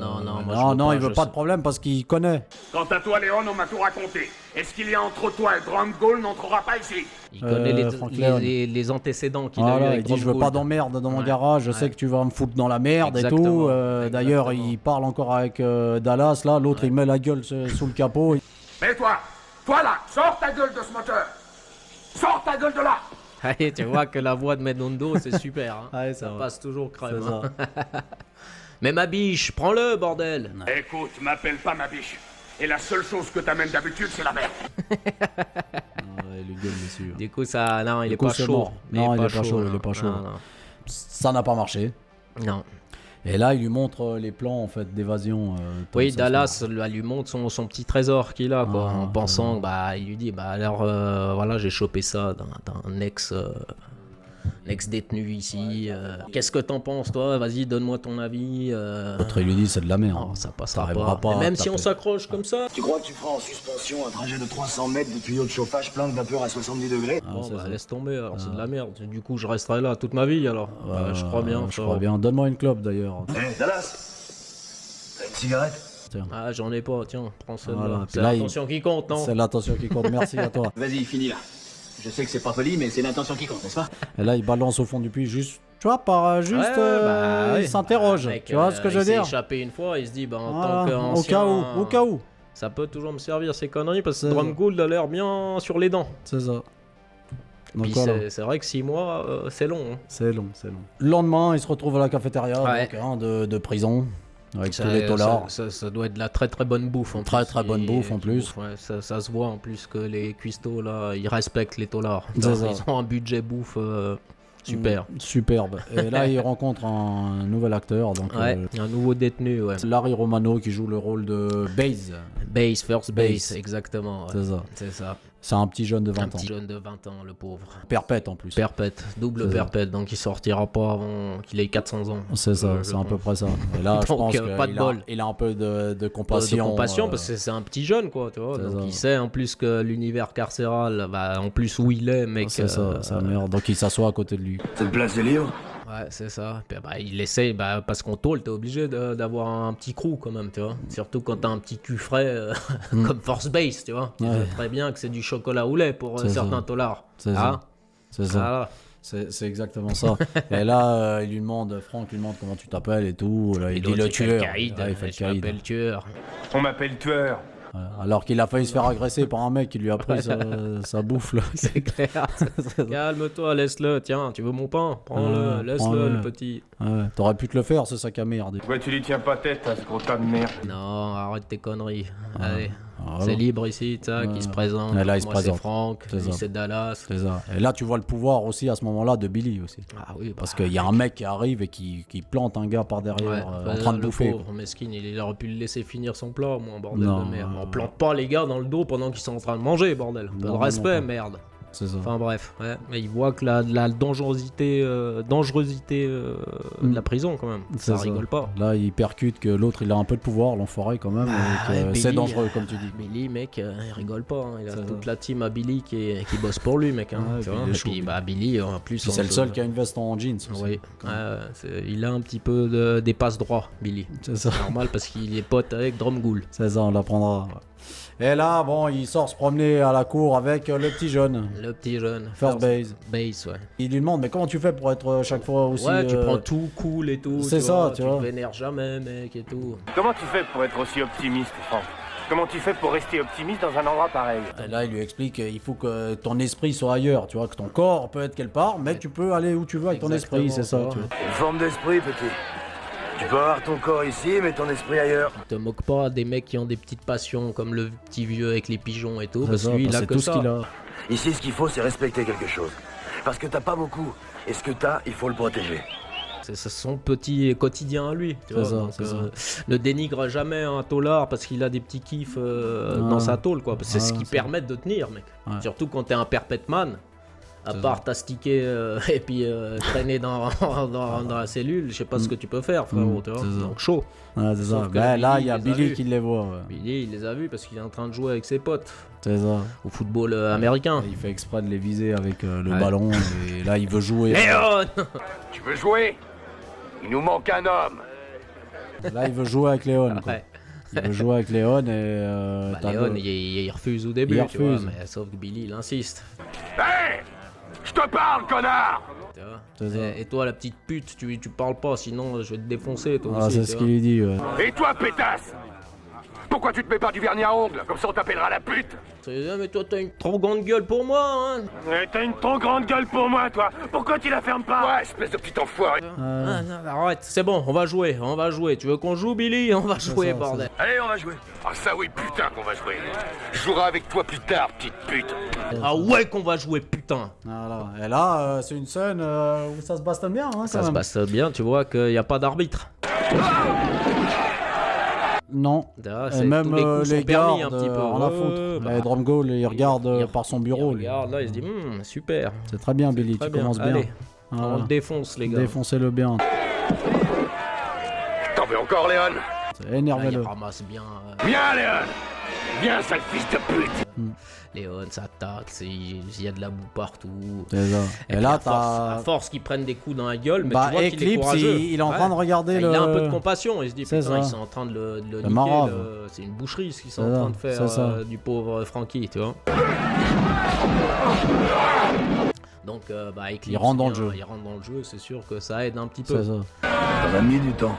moi, Non, je il veut pas de problème parce qu'il connaît. Quant à toi, Léon, on m'a tout raconté. Et ce qu'il y a entre toi et Drangol n'entrera pas ici. Il connaît Frank Leone. les antécédents qu'il a eu Voilà, avec il dit, je veux Drop pas Gold. d'emmerde dans mon Ouais, garage, je sais ouais. que tu vas me foutre dans la merde et tout. Exactement, D'ailleurs, exactement. il parle encore avec Dallas, là, l'autre, il met la gueule sous le capot. Mais toi là, sors ta gueule de ce moteur. Sors ta gueule de là. Allez, tu vois que la voix de Medondo, c'est super. Hein. Ouais, ça va. passe toujours crème. C'est hein. ça. Mais ma biche, prends-le, bordel. Écoute, m'appelle pas ma biche. Et la seule chose que t'amènes d'habitude, c'est la merde. Il lui gueule dessus. Du coup, ça, non, il Du est coup, pas c'est chaud. mort. Non, il est pas chaud, non. il est pas chaud. Non, non. Ça n'a pas marché. Non. Et là, il lui montre les plans en fait d'évasion. Oui, Tom Dallas lui montre son petit trésor qu'il a, quoi, en pensant, il lui dit, alors, voilà, j'ai chopé ça d'un ex-détenu ici. Qu'est-ce que t'en penses, toi? Vas-y, donne-moi ton avis. L'autre, il lui dit, c'est de la merde. Non, ça passera T'arriveras pas. à Même si on taper. s'accroche comme ça. Tu crois que tu feras en suspension un trajet de 300 mètres de tuyaux de chauffage plein de vapeur à 70 degrés? Bon, laisse tomber, alors c'est de la merde. Du coup, je resterai là toute ma vie, alors. Je crois bien. Je crois bien. Donne-moi une clope d'ailleurs. Hé, Dallas, t'as une cigarette? Tiens. Ah, j'en ai pas, tiens, prends celle-là. Voilà. C'est Puis là, l'intention qui compte, non? C'est l'intention qui compte. Merci à toi. Vas-y, finis là. Je sais que c'est pas poli, mais c'est l'intention qui compte, n'est-ce pas? Et là, il balance au fond du puits, juste, tu vois, Ouais, il ouais. s'interroge. Mec, Tu vois ce que je veux il s'est dire? échappé une fois, il se dit, en Voilà. tant qu'ancien. Au cas où. Ça peut toujours me servir ces conneries parce que C'est Drumgold a l'air bien sur les dents. C'est ça. Donc Puis voilà. c'est vrai que 6 mois, c'est long. Hein. C'est long, c'est long. Le lendemain, il se retrouve à la cafétéria Ouais. donc, de prison. Avec tous les tolards. Ça doit être de la très très bonne bouffe en Très, plus. très bonne bouffe, en plus. Ouais, ça se voit en plus que les cuistots là, ils respectent les tolards. C'est ça. Ils ont un budget bouffe super. Superbe. Et là, il rencontre un nouvel acteur. Donc, Ouais, un nouveau détenu, ouais. Larry Romano qui joue le rôle de Base. Base, first Base. base, exactement. Ouais. C'est ça. C'est ça. C'est un petit jeune de 20 Un ans. petit jeune de 20 ans, le pauvre. Perpète en plus. Perpète, double C'est ça. perpète, donc il sortira pas avant qu'il ait 400 ans. C'est ça, c'est à peu près ça. Et là, je Donc, pense pas de bol. qu'il a un peu de compassion. De compassion parce que c'est un petit jeune, quoi, tu vois. c'est Donc ça. il sait en plus que l'univers carcéral, en plus où il est, mec. C'est ça, sa mère. Donc il s'assoit à côté de lui. Ça te place des livres? Ouais, c'est ça. Puis, il essaie, parce qu'en tôle, t'es obligé d'avoir un petit crew quand même, tu vois. Surtout quand t'as un petit cul frais comme Force Base, tu vois. Tu Ouais. sais très bien que c'est du chocolat au lait pour C'est certains ça. tolards. C'est Ah, ça. C'est ça. voilà. C'est exactement ça. Et là, il lui demande, Franck lui demande comment tu t'appelles et tout. Là, il dit le tueur. Caïd, Ouais, il fait le je caïd. m'appelle tueur. On m'appelle tueur. Ouais, alors qu'il a failli se faire agresser par un mec qui lui a pris sa bouffe. Là. C'est clair. Calme-toi, laisse-le. Tiens, tu veux mon pain? Prends-le, Ouais, laisse-le, prends-le. le petit. Ouais, t'aurais pu te le faire, ce sac à merde. Ouais, tu lui tiens pas tête à ce gros tas de merde. Non, arrête tes conneries. Allez. Ah, C'est voilà. libre ici, tu sais, qui se présente. Et là, il se Moi, c'est présente. Franck, C'est lui, ça. c'est Dallas. C'est ça. Et là, tu vois le pouvoir aussi à ce moment-là de Billy aussi. Ah oui, Parce qu'il y a un mec qui arrive et qui plante un gars par derrière Ouais, en train de le bouffer. pauvre mesquine, il aurait pu le laisser finir son plat, moi, bordel Non, de merde. On plante pas les gars dans le dos pendant qu'ils sont en train de manger, bordel. Un peu de Non, respect, non, merde. C'est ça. Enfin bref, ouais. Mais il voit que la dangerosité, de la prison quand même. C'est Ça rigole pas. Là, il percute que l'autre, il a un peu de pouvoir, l'enfoiré quand même. et que ouais, c'est Billy, dangereux, comme tu dis. Billy, mec, il rigole pas. Hein. Il a C'est toute ça. la team à Billy qui bosse pour lui, mec. Hein, Ouais, tu puis vois. il est Et chaud, puis, lui. Billy, en plus. Puis c'est le seul qui a une veste en jeans aussi. Oui, il a un petit peu des passes droits, Billy. C'est ça. Normal parce qu'il est pote avec Drumgool. C'est ça, on l'apprendra. Ouais. Et là, bon, il sort se promener à la cour avec le petit jeune. Le petit jeune. First base. Base, ouais. Il lui demande, mais comment tu fais pour être chaque fois aussi... Ouais, tu prends tout cool et tout. C'est ça, tu vois. Tu te vénères jamais, mec, et tout. Comment tu fais pour être aussi optimiste, Franck? Comment tu fais pour rester optimiste dans un endroit pareil? Et là, il lui explique qu'il faut que ton esprit soit ailleurs, tu vois, que ton corps peut être quelque part, mais tu peux aller où tu veux avec ton esprit, c'est ça, tu vois. Une forme d'esprit, petit. Tu peux avoir ton corps ici, mais ton esprit ailleurs. Te moque pas des mecs qui ont des petites passions comme le petit vieux avec les pigeons et tout, C'est parce ça, que lui, il parce a que que tout ça. ce qu'il a. Ici, ce qu'il faut, c'est respecter quelque chose. Parce que t'as pas beaucoup. Et ce que t'as, il faut le protéger. C'est son petit quotidien à lui. Tu C'est vois, ça, donc, c'est ne dénigre jamais un taulard parce qu'il a des petits kiffs dans sa tôle, quoi. C'est ce qui permet de tenir, mec. Ouais. Surtout quand t'es un perpète-man. À C'est part t'astiquer et puis traîner dans la cellule, je sais pas ce que tu peux faire, frérot. Tu vois, c'est ça. donc chaud. Ouais, c'est ça. Sauf que Ben, là, il y a les Billy vu. qui les voit. Ouais. Billy, il les a vus parce qu'il est en train de jouer avec ses potes C'est ça. au football américain. Il fait exprès de les viser avec le Ouais. ballon, et là, il veut jouer. Léon Tu veux jouer? Il nous manque un homme. Là, il veut jouer avec Léon. Quoi. Ouais. Il veut jouer avec Léon et... Bah, Léon, il refuse au début, Il tu vois, refuse. mais sauf que Billy, il insiste. Hé! Je te parle, connard! Tu vois. C'est ça. Et toi, la petite pute, tu parles pas, sinon je vais te défoncer, toi Ah, aussi. c'est tu ce vois. qu'il lui dit. Ouais. Et toi, pétasse? Pourquoi tu te mets pas du vernis à ongles? Comme ça on t'appellera la pute. Mais toi, t'as une trop grande gueule pour moi, hein. Ouais, t'as une trop grande gueule pour moi, toi. Pourquoi tu la fermes pas? Ouais, espèce de petit enfoiré. Ah, non, arrête, c'est bon, on va jouer. Tu veux qu'on joue, Billy? On va jouer, bordel. Allez, on va jouer. Ah ça oui, putain qu'on va jouer. Je jouerai avec toi plus tard, petite pute. Ah ouais qu'on va jouer, putain. Voilà. Et là, c'est une scène où ça se bastonne bien. Hein, Ça se passe bien, tu vois qu'il n'y a pas d'arbitre. Non. Là, Et même les les gardes, gardes, un petit peu. on la foutre. Les Drumgoal, ils regardent par son bureau. Il regarde là, il se dit, super. C'est très bien, Billy, Très tu commences bien. Allez, Voilà. on le défonce, les gars. Défoncez-le bien. T'en veux encore, Léon? C'est énervé-le. Il ramasse bien. Viens, Léon. Viens, sale fils de pute. Léon s'attaque, il y a de la boue partout. C'est ça. Et là, à force qu'ils prennent des coups dans la gueule, mais bah, tu vois qu'il est Eclipse, courageux. il est en train de regarder Il a un peu de compassion, il se dit C'est putain, ça. ils sont en train de le niquer. marave. C'est une boucherie ce qu'ils sont C'est en ça, train de c'est faire ça. du pauvre Frankie, tu vois. Donc, Eclipse, Il rentre dans le jeu. Il rentre dans le jeu, c'est sûr que ça aide un petit peu. C'est ça. Ça va mis du temps.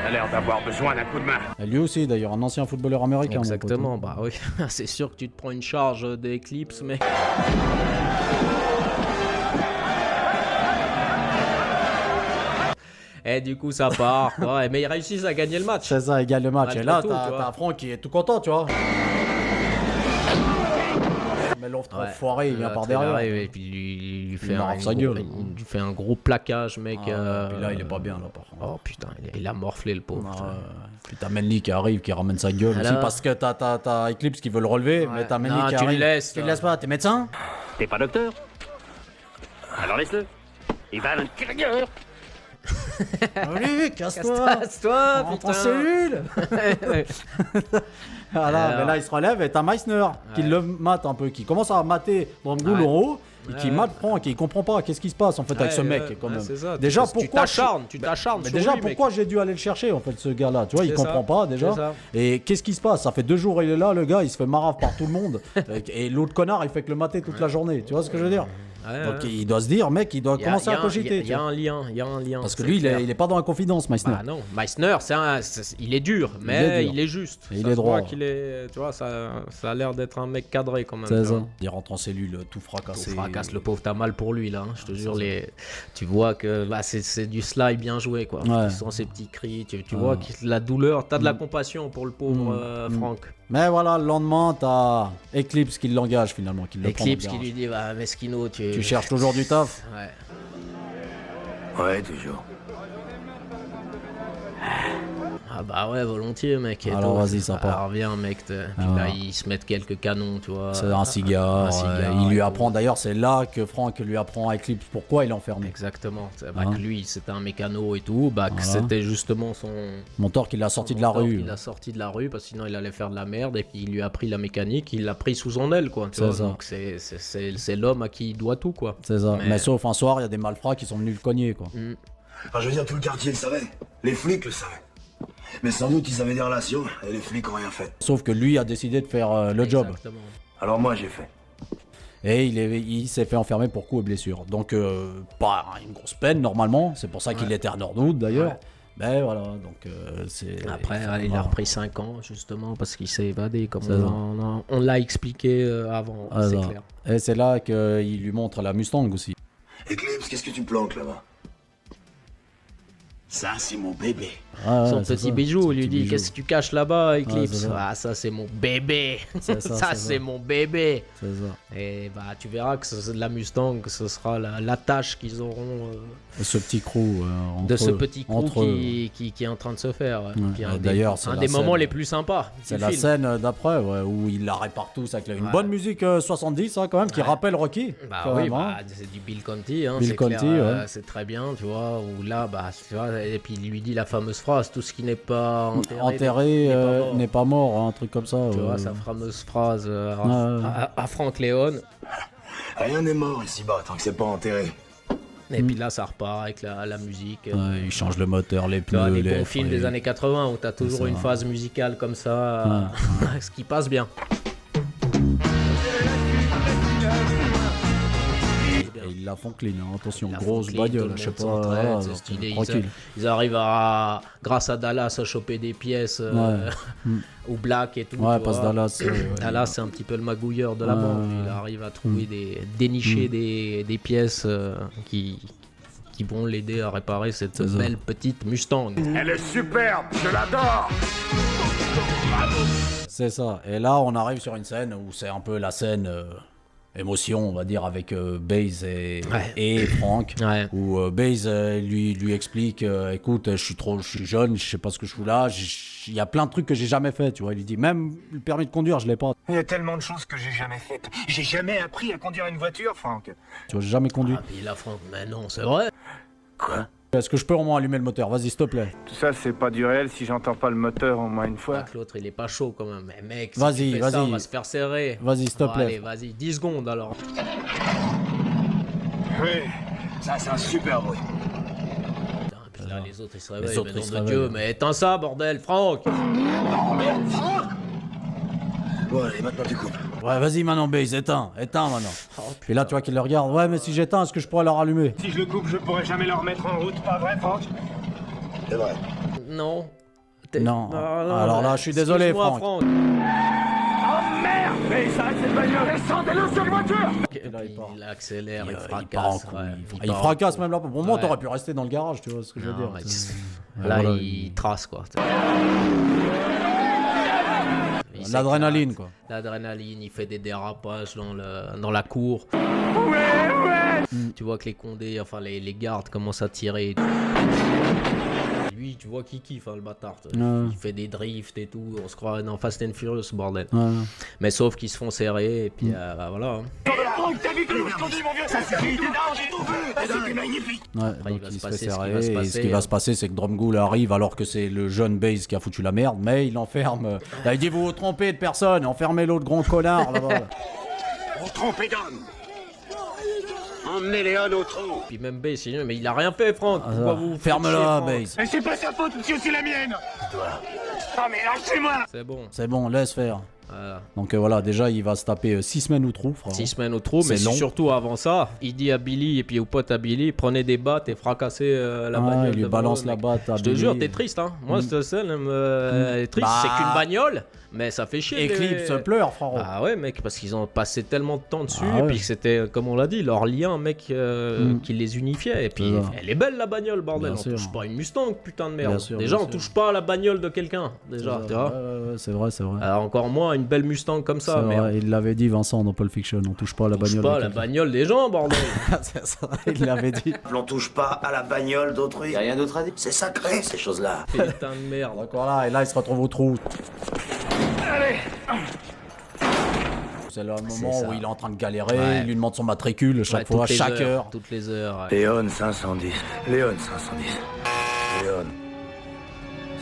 T'as l'air d'avoir besoin d'un coup de main. Et lui aussi, d'ailleurs, un ancien footballeur américain. Exactement, bah oui, c'est sûr que tu te prends une charge d'Eclipse, mec. Et du coup, ça part, quoi. Mais ils réussissent à gagner le match. C'est ça, il gagne le match. Malgré Et là, tout, tu vois. t'as Franck qui est tout content, tu vois. Mais l'autre foiré, il vient par derrière. Et puis il lui fait marre sa gueule. il lui fait un gros plaquage, mec. Puis là, il est pas bien, là, par contre. Oh putain, il a morflé le pauvre. Puis t'as Manly qui arrive, qui ramène sa gueule aussi, Alors parce que t'as Eclipse qui veut le relever, mais t'as Manly Non, qui tu arrive. le laisses, Tu le là. laisses pas, t'es médecin? T'es pas docteur? Alors laisse-le. Il va à l'intérieur. Allez, casse-toi! Casse-toi, Rentre en putain. cellule! Voilà, Alors. mais là il se relève et t'as Meissner qui le mate un peu, qui commence à mater Drumgoal en haut, et qui mate Franck, et il comprend pas qu'est-ce qui se passe en fait avec ce mec quand même. C'est ça. Déjà tu pourquoi tu t'acharnes mais sur déjà lui, mec. pourquoi j'ai dû aller le chercher en fait ce gars-là, tu vois, il C'est comprend ça, pas déjà. c'est ça. Et qu'est-ce qui se passe? Ça fait 2 jours il est là, le gars, il se fait marave par tout le monde, et l'autre connard il fait que le mater toute la journée, tu vois ce que je veux dire? Donc il doit se dire, mec, il doit commencer à cogiter. Il y a un lien, Parce que lui, il est pas dans la confidence, Meissner. Ah non, Meissner, il est dur, mais il est juste. Et il Ça est se voit droit. qu'il est, tu vois, ça a l'air d'être un mec cadré quand même. C'est tu ça. vois. Il rentre en cellule, tout fracassé. Tout fracasse, le pauvre, t'as mal pour lui là. Hein. Je te jure, tu vois que là, c'est du slide bien joué quoi. Ouais. Tu sens ses petits cris, tu vois que la douleur, t'as de la compassion pour le pauvre Franck. Mais voilà, le lendemain, t'as Eclipse qui l'engage finalement, qui le prend dans le Eclipse qui garage. lui dit, bah, Mesquino, Tu cherches toujours du taf? Ouais. Ouais, toujours. Ah bah ouais, volontiers, mec. Et Alors, tout. vas-y, ça part. Alors viens, mec. Puis là, ils se mettent quelques canons, tu vois. C'est un cigare. Il et lui tout. apprend, d'ailleurs, c'est là que Franck lui apprend à Eclipse pourquoi il est enfermé. Exactement. Que Hein. lui, c'était un mécano et tout. Que Voilà. c'était justement son. Mentor qui l'a sorti de la rue. Il l'a sorti de la rue parce que sinon il allait faire de la merde. Et puis il lui a appris la mécanique. Il l'a pris sous son aile, quoi. Tu C'est vois. ça. Donc c'est l'homme à qui il doit tout, quoi. C'est ça. Mais sauf un soir, il y a des malfrats qui sont venus le cogner, quoi. Enfin, je veux dire, tout le quartier le savait. Les flics le savaient. Mais sans doute, ils avaient des relations, et les flics ont rien fait. Sauf que lui a décidé de faire le job. Exactement. Alors moi, j'ai fait. Et il s'est fait enfermer pour coups et blessures. Donc, pas une grosse peine normalement. C'est pour ça qu'il était à Nordwood d'ailleurs. Ouais. Mais voilà, donc c'est. Après, il a repris 5 ans justement parce qu'il s'est évadé, comme C'est ça. on l'a expliqué avant, Ah, c'est ça. clair. Et c'est là qu'il lui montre la Mustang aussi. Eclipse, qu'est-ce que tu planques là-bas? Ça, c'est mon bébé. Ah, ouais, Son c'est petit ça, bijou, son il lui petit dit bijou. qu'est-ce que tu caches là-bas, Eclipse? c'est ça. Ah, ça c'est mon bébé. C'est ça, Ça c'est c'est ça. mon bébé. C'est ça. Et bah tu verras que la Mustang, que ce sera la tâche qu'ils auront Et ce petit crew entre de ce eux, petit crew entre eux. qui est en train de se faire. Ouais. Ouais. Puis D'ailleurs, c'est un la des moments scène- les plus sympas. C'est du la film. scène d'après, ouais, où il la répare tous avec une Ouais. bonne musique 70, hein, quand même, qui rappelle Rocky. Bah quand oui, même, hein. bah, c'est du Bill Conti, hein, Bill c'est clair, Conti, ouais. c'est très bien, tu vois, où là, bah, tu vois, et puis il lui dit la fameuse phrase, tout ce qui n'est pas Enterré n'est pas mort, hein, un truc comme ça. Tu vois, ouais. sa fameuse phrase Ouais. à Frank Léon. Rien n'est mort ici-bas tant que c'est pas enterré. Et puis là, ça repart avec la musique. Ouais, il change le moteur, les Tu vois, pneus, les les bons films des années 80 où t'as toujours ça. une phase musicale comme ça, ce qui passe bien. Et il la font clean, hein. Attention, La grosse Franklin, tout bagnole, le je sais monde pas. s'entraide, Voilà, c'est stylé. tranquille. Ils arrivent à, grâce à Dallas, à choper des pièces au black et tout. Ouais, tu passe vois. Dallas. Dallas, c'est un petit peu le magouilleur de la Ouais, bande. ouais. Il arrive à trouver dénicher des pièces qui vont l'aider à réparer cette belle petite Mustang. Elle est superbe, je l'adore. C'est ça. Et là, on arrive sur une scène où c'est un peu la scène émotion, on va dire, avec Baze et Frank. Ouais. Où Baze lui explique écoute, je suis jeune, je sais pas ce que je fous là. Il y a plein de trucs que j'ai jamais fait, tu vois. Il lui dit même le permis de conduire, je l'ai pas. Il y a tellement de choses que j'ai jamais faites. J'ai jamais appris à conduire une voiture, Franck. Tu vois, j'ai jamais conduit. Ah, puis là, Frank, mais non, c'est vrai. Quoi? Est-ce que je peux au moins allumer le moteur? Vas-y, s'il te plaît. Tout ça, c'est pas du réel si j'entends pas le moteur au moins une fois. L'autre, il est pas chaud quand même. Mais mec, si Vas-y, tu fais ça, vas-y. on va se faire serrer. Vas-y, s'il te Bon, plaît. Allez, vas-y, 10 secondes alors. Oui, ça c'est un super bruit. Putain, puis là, les autres, ils se réveillent. Les autres, mais ils se nom de réveillent. Dieu, mais éteins ça, bordel, Franck. Oh merde, Franck. Bon, allez, maintenant tu coupes. Ouais, vas-y maintenant, Baze, éteins maintenant. Oh, Puis là, tu vois qu'il le regarde. Ouais, mais si j'éteins, est-ce que je pourrais le rallumer? Si je le coupe, je pourrais jamais le remettre en route, pas vrai, Franck? C'est vrai. Non. Non. Ah, Alors là, je suis désolé, excuse-moi, Franck. Oh merde. Mais ça, c'est bagnole. Descendez-le sur les voitures. Et là, il puis, part. il accélère, il part en fracasse. couille. Ouais, Il part en fracasse couille. même là. Pour moi, Ouais. t'aurais pu rester dans le garage, tu vois ce que je veux Non, dire. mais C'est- là, voilà, il trace quoi. Il s'éclate. L'adrénaline, quoi. L'adrénaline, il fait des dérapages dans la cour. Tu vois que les condés, enfin les gardes commencent à tirer. Lui, tu vois qu'il kiffe, hein, le bâtard. Ouais. Il fait des drifts et tout. On se croit dans Fast and Furious, bordel. Ouais. Mais sauf qu'ils se font serrer et puis bah, voilà. hein. Franck, t'as vu comment je conduis, mon vieux? Ça suffit, non, j'ai tout vu. C'était magnifique. Ouais, Après, donc il va il se se fait passer ce qui serrer, va se et passer, ce qui va se passer, c'est que Drumgool arrive alors que c'est le jeune Baze qui a foutu la merde, mais il enferme. Là, il dit vous vous trompez de personne, enfermez l'autre grand connard là-bas. Vous trompez d'homme. Emmenez Léon au trou. Puis même Baze, il dit, mais il a rien fait, Franck. Pourquoi vous faites Ferme-la, chier, Franck Baze. Mais c'est pas sa faute, c'est aussi la mienne. Ah, mais lâchez-moi. C'est bon. C'est bon, laisse faire. Voilà. Donc voilà, déjà il va se taper 6 semaines au trou, frère. 6 semaines au trou, mais C'est long. surtout avant ça, il dit à Billy et puis au pote à Billy, prenez des battes et fracassez la bagnole. il lui devant balance eux, la mec. batte à Je te Billy. jure, t'es triste, hein. Moi, cette scène, elle est triste. Bah. C'est qu'une bagnole, mais ça fait chier. Eclipse pleure, frérot. Ah ouais, mec, parce qu'ils ont passé tellement de temps dessus, Ah et ouais. puis que c'était, comme on l'a dit, leur lien, mec, qui les unifiait. Et puis, C'est ça. elle est belle la bagnole, bordel. Bien On sûr. touche pas à une Mustang, putain de merde. Bien sûr, Déjà, bien on sûr. touche pas à la bagnole de quelqu'un, déjà, tu vois. Ouais, c'est vrai, c'est vrai. Alors, encore moins une belle Mustang comme ça, C'est merde. vrai, il l'avait dit Vincent dans Pulp Fiction, on touche pas à la On touche bagnole. pas à de la quelqu'un. bagnole des gens, bordel. C'est ça, il l'avait dit. On touche pas à la bagnole d'autrui. Y'a rien d'autre à dire. C'est sacré, ces choses-là. Putain de merde. Donc voilà, et là il se retrouve au trou. C'est le moment ça. où il est en train de galérer, Ouais. il lui demande son matricule chaque Ouais, fois, toutes les chaque heure. Toutes les heures. Ouais. Léon 510. Léon 510. Léon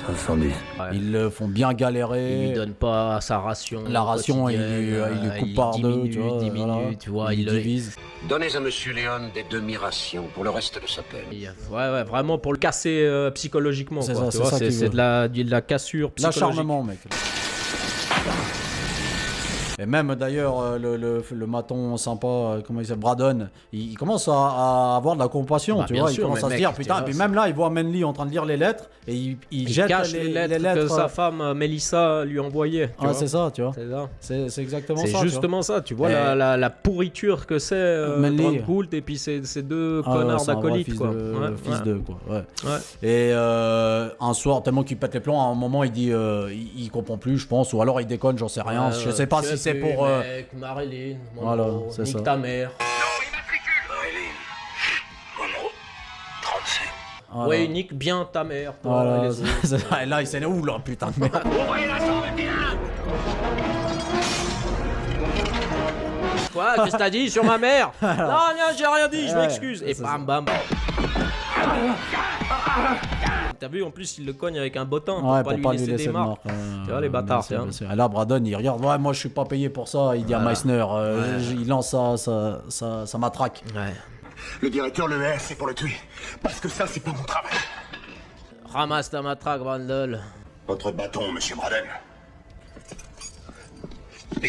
510. Ouais. Ils le font bien galérer. Il lui donne pas sa ration. La ration, il lui coupe par deux, tu vois. diminue, voilà. tu vois, il divise. Donnez à Monsieur Léon des demi-rations pour le reste de sa peine. Ouais, vraiment pour le casser psychologiquement. C'est quoi, ça, tu c'est vois, ça qu'il c'est veut. de la cassure psychologique. L'acharnement, mec. Et même d'ailleurs, le maton sympa, comment il s'appelle, Braddon, il commence à avoir de la compassion, Bah, tu bien vois. Il sûr, commence mais à se mec, dire, tu putain, vois, et puis c'est- même là, il voit Manly en train de lire les lettres, et il jette cache les lettres que sa femme Mélissa lui envoyait. tu Ouais, vois. c'est ça, tu vois. C'est ça. C'est exactement ça. C'est tu vois. justement ça, tu vois, Et- la pourriture que c'est Manly. Drumgold et puis ces deux Ah ouais, connards c'est un vrai d'acolytes, fils quoi. de- Ouais, fils ouais. d'eux, quoi. Ouais. Ouais. Et un soir, tellement qu'il pète les plombs, à un moment, il dit, il comprend plus, je pense, ou alors il déconne, j'en sais rien. Je sais pas si c'est plus, pour. Mec, Marilyn, Voilà, Monroe, c'est nique ça. ta mère. Voilà. Ouais, nique bien ta mère. Toi, Voilà, et les autres. et là, il s'est ouh là, putain de merde. Quoi? Qu'est-ce que t'as dit sur ma mère? Non, non, j'ai rien dit, je Ouais, m'excuse. Et c'est bam, bam. T'as vu, en plus, il le cogne avec un bottin Ouais, pour pas lui laisser des de marques. marques. Tu vois, les bâtards, bien sûr, tiens. bien sûr. Et là, Braddon, il regarde, ouais, moi je suis pas payé pour ça, il dit à Voilà. Meissner, il lance sa matraque. Ouais. Le directeur le hait, c'est pour le tuer. Parce que ça, c'est pas mon travail. Ramasse ta matraque, Brandel. Votre bâton, monsieur Braden.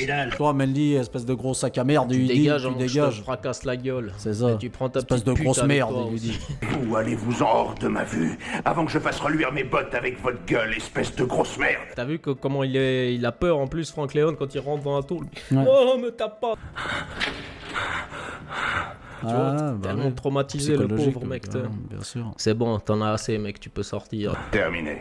pédale. Toi, Manly, espèce de gros sac à merde, Tu il dit, dégages, tu je te dégages. fracasse la gueule. C'est ça. Et tu prends ta Espèce petite de pute grosse avec merde, toi il lui aussi. dit. Ou allez-vous-en hors de ma vue, avant que je fasse reluire mes bottes avec votre gueule, espèce de grosse merde. T'as vu comment il a peur en plus, Frank Leon, quand il rentre dans la tour. Ouais. Oh, me tape pas. Tu vois, Ah, t'es bah tellement ouais. traumatisé, le Psychologique, pauvre mec. ouais, bien sûr. C'est bon, t'en as assez, mec, tu peux sortir. Terminé.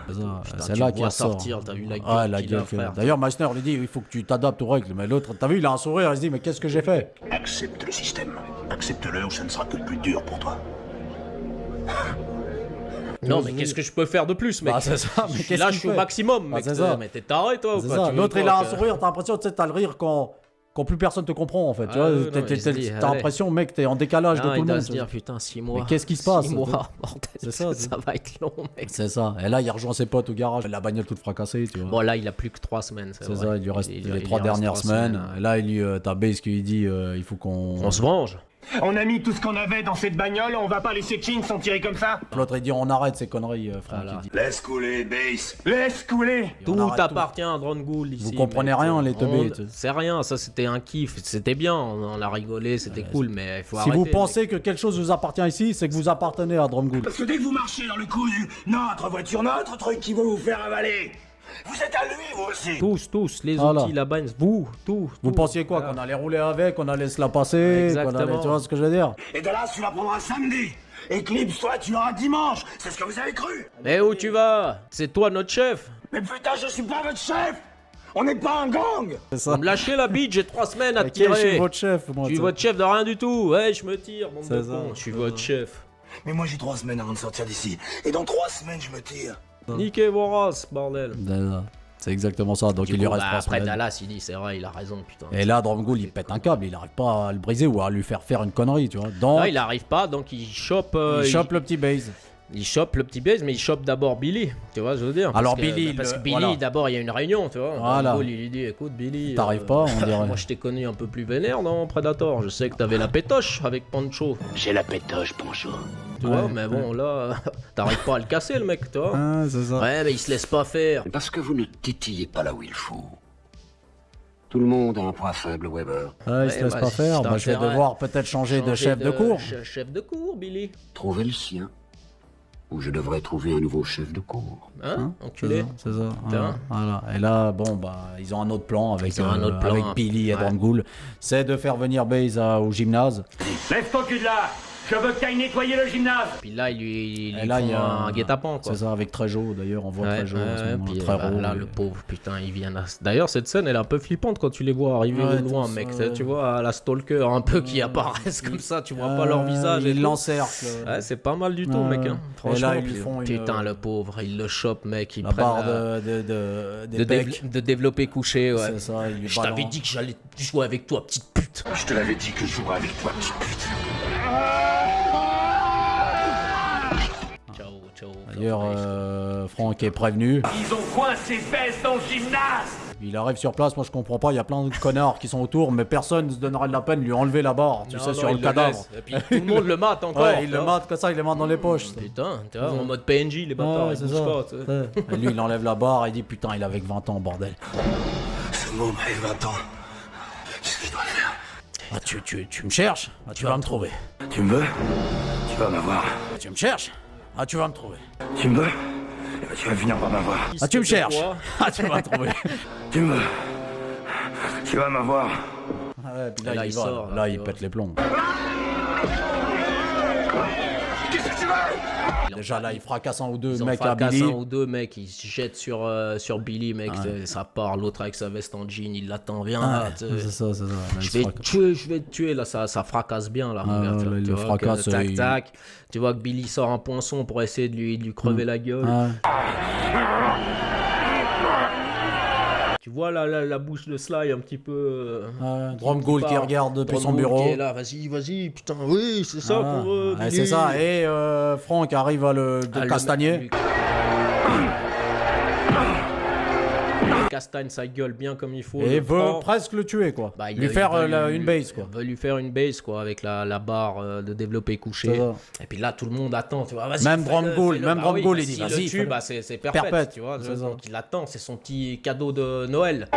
C'est ça. Putain, C'est tu là le qu'il vois ressort. sortir, t'as vu la gueule Ah, la qu'il a, gueule. frère. D'ailleurs, Meissner lui dit il faut que tu t'adaptes aux règles. Mais l'autre, t'as vu, il a un sourire, il se dit mais qu'est-ce que j'ai fait? Accepte le système. Accepte-le ou ça ne sera que plus dur pour toi. Non, mais qu'est-ce que je peux faire de plus, mec? Bah, c'est ça, mais qu'est-ce Là, qu'il je suis au fait? maximum, Bah, mec. c'est ça. Mais t'es taré, toi, ou C'est quoi? ça. Tu veux L'autre, il quoi, a un que- sourire, t'as l'impression, tu sais, t'as le rire quand plus personne te comprend en fait. Tu Ah, vois, ouais, non, il se dit, t'as allez. l'impression, mec, t'es en décalage de Non, tout il le doit monde. se dire, putain, 6 mois. Mais qu'est-ce qui se passe? 6 mois, bordel. C'est ça, Ça va être long, mec. C'est ça. Et là, il rejoint ses potes au garage. La bagnole toute fracassée, tu vois. Bon, là, il a plus que 3 semaines. C'est ça, il lui reste les il 3 lui dernières reste semaines. 3 Et là, t'as Base qui lui dit il faut qu'on. On se venge. On a mis tout ce qu'on avait dans cette bagnole, on va pas laisser Ching s'en tirer comme ça. L'autre, il dit on arrête ces conneries, Franck. Voilà. il dit. Laisse couler, Base. Laisse couler. Tout on arrête appartient à Drone ici. Vous comprenez mec. rien, les teubés. C'est rien, ça c'était un kiff. C'était bien, on a rigolé, c'était cool, mais il faut Si arrêter. vous mec. pensez que quelque chose vous appartient ici, c'est que vous appartenez à Drumgool. Parce que dès que vous marchez dans le coup du notre voiture, notre truc qui veut vous faire avaler, vous êtes à lui, vous aussi. Tous, les Voilà. outils, la bagne, vous, tout. Vous pensiez quoi? Qu'on allait rouler avec, qu'on allait se la passer, qu'on Exactement. allait. Tu vois ce que je veux dire? Et de là, tu la prendras samedi. Eclipse, toi, tu l'auras dimanche. C'est ce que vous avez cru. Mais où tu vas? C'est toi notre chef. Mais putain, je suis pas votre chef. On n'est pas un gang. C'est ça. Vous me lâchez la bite, j'ai 3 semaines à Ok, tirer. je suis votre chef, moi. Je suis tu votre chef de rien du tout. Ouais, je me tire, bande de C'est ça, cons. Je suis c'est votre chef. Mais moi, j'ai 3 semaines avant de sortir d'ici. Et dans 3 semaines, je me tire. Niquez vos races, bordel. sais. C'est exactement ça. Donc Du il lui coup, reste bah, 3 après semaines. Dallas, il dit, c'est vrai, il a raison, putain. Et là, Drumgool, il pète un câble. Il arrive pas à le briser ou à lui faire faire une connerie, tu vois. Donc, Là, il arrive pas, donc il chope. il chope le petit Base. Il chope le petit Base, mais il chope d'abord Billy. Tu vois, je veux dire. Alors, Parce que- Billy, Parce que le- Billy, voilà. d'abord, il y a une réunion, tu vois. Voilà. Drumgool, il lui dit, écoute, Billy. T'arrives pas, on dirait. Moi, je t'ai connu un peu plus vénère dans Predator. Je sais que t'avais la pétoche avec Pancho. J'ai la pétoche, Poncho. Tu vois, mais bon, là, t'arrives pas à le casser, le mec, tu vois. Ah, c'est ça. Ouais, mais il se laisse pas faire. Parce que vous ne titillez pas là où il faut. Tout le monde a un point faible, Weber. Ah, il se Ouais, laisse bah, pas si faire. t'as Bah, je vais intérêt. devoir peut-être changer de chef de cours. Chef de cours, Billy. Trouvez le sien. Ou je devrais trouver un nouveau chef de cours. Hein, enculé. C'est ça. Putain. Voilà. Et là, bon, bah, ils ont un autre plan avec, Ils ont un autre plan, avec hein. Billy et Ouais. Drumgool. C'est de faire venir Base au gymnase. Lève ton cul de là. Je veux que t'ailles nettoyer le gymnase. Puis là, il lui Et là, il y a un guet-apens, quoi. C'est ça, avec Trejo, d'ailleurs, on voit Trejo à ce moment, puis très bah, raw, là, et- le pauvre, putain, il vient là. D'ailleurs, cette scène, elle est un peu flippante quand tu les vois arriver Ouais, au loin, tous, mec. ouais. Tu vois, à la stalker, un peu qui apparaissent comme ça, tu vois pas leur visage. et Ils tout. l'encerclent. Ouais, c'est pas mal du tout, Ouais. mec. Hein. Et Franchement, là, ils lui puis- font une- putain, le pauvre, il le chope, mec. Il La prennent barre la- des pecs. de développer couché, ouais. C'est ça, il lui Je t'avais balance. dit que j'allais jouer avec toi, petite pute. Je te l'avais dit que je jouerais avec toi, petite pute. Ciao. D'ailleurs, Franck est prévenu. Ils ont coincé Bess dans le gymnase. Il arrive sur place, moi je comprends pas, il y a plein de connards qui sont autour, mais personne ne se donnerait de la peine de lui enlever la barre, tu Non, sais, non, sur il le cadavre. laisse. Et puis tout le monde le mate encore. Ouais, il tu le vois. mate comme ça, il les mate dans les poches. Putain, tu vois, en mode PNJ, les bâtards, Ouais, ils c'est bougent ça. pas. tu sais. Ouais. Et lui, il enlève la barre, il dit putain, il avait que 20 ans, bordel. Ce môme avait 20 ans. Qu'est-ce que je dois faire? Ah, tu me cherches? Ah, tu vas me trouver. Tu me veux? Tu vas m'avoir. Ah, tu me cherches? Ah, tu vas me trouver. Tu me veux? Eh ben, tu vas finir par m'avoir. Ah, tu me Fils de cherches? quoi Ah, tu vas me trouver. Tu me veux? Tu vas m'avoir. Ah ouais, puis là, Et là, il il va, sort, là, là, il tu pète les plombs. Qu'est-ce que tu veux? Déjà, là, il fracasse un ou deux Ils en mecs à fracassent Billy. un ou deux mecs, ils se jettent sur Billy, mec. Ouais. Ça part, l'autre avec sa veste en jean, il l'attend, viens Ah, là. tu sais. c'est ça. Là, il Je se vais fracasse. je vais te tuer, là, ça fracasse bien, là, Ah, regarde, ouais, là, là, il tu le vois, fracasse, que, tac, il- tac. Tu vois que Billy sort un poinçon pour essayer de lui crever la gueule. Ouais. Tu vois la bouche de Sly un petit peu... Drumgool qui part. regarde depuis son Drumgool bureau. qui est là, vas-y, putain, oui, c'est ça Ah, qu'on veut, ouais, Billy. c'est ça. Et Franck arrive à le Ah, castagner. Castagne sa gueule bien comme il faut. Et le veut prend. presque le tuer, quoi. Bah, lui faire une base, quoi. Il veut lui faire une base, quoi, avec la barre de développé couché. C'est ça. Et puis là, tout le monde attend, tu vois. Vas-y, Même fais-le, Dromgold, fais-le. même Bah Dromgold, oui, il dit, s'il le vas-y, tue, fais-le. bah, c'est perpète, Perpète, tu vois. c'est ça. Donc il attend, c'est son petit cadeau de Noël.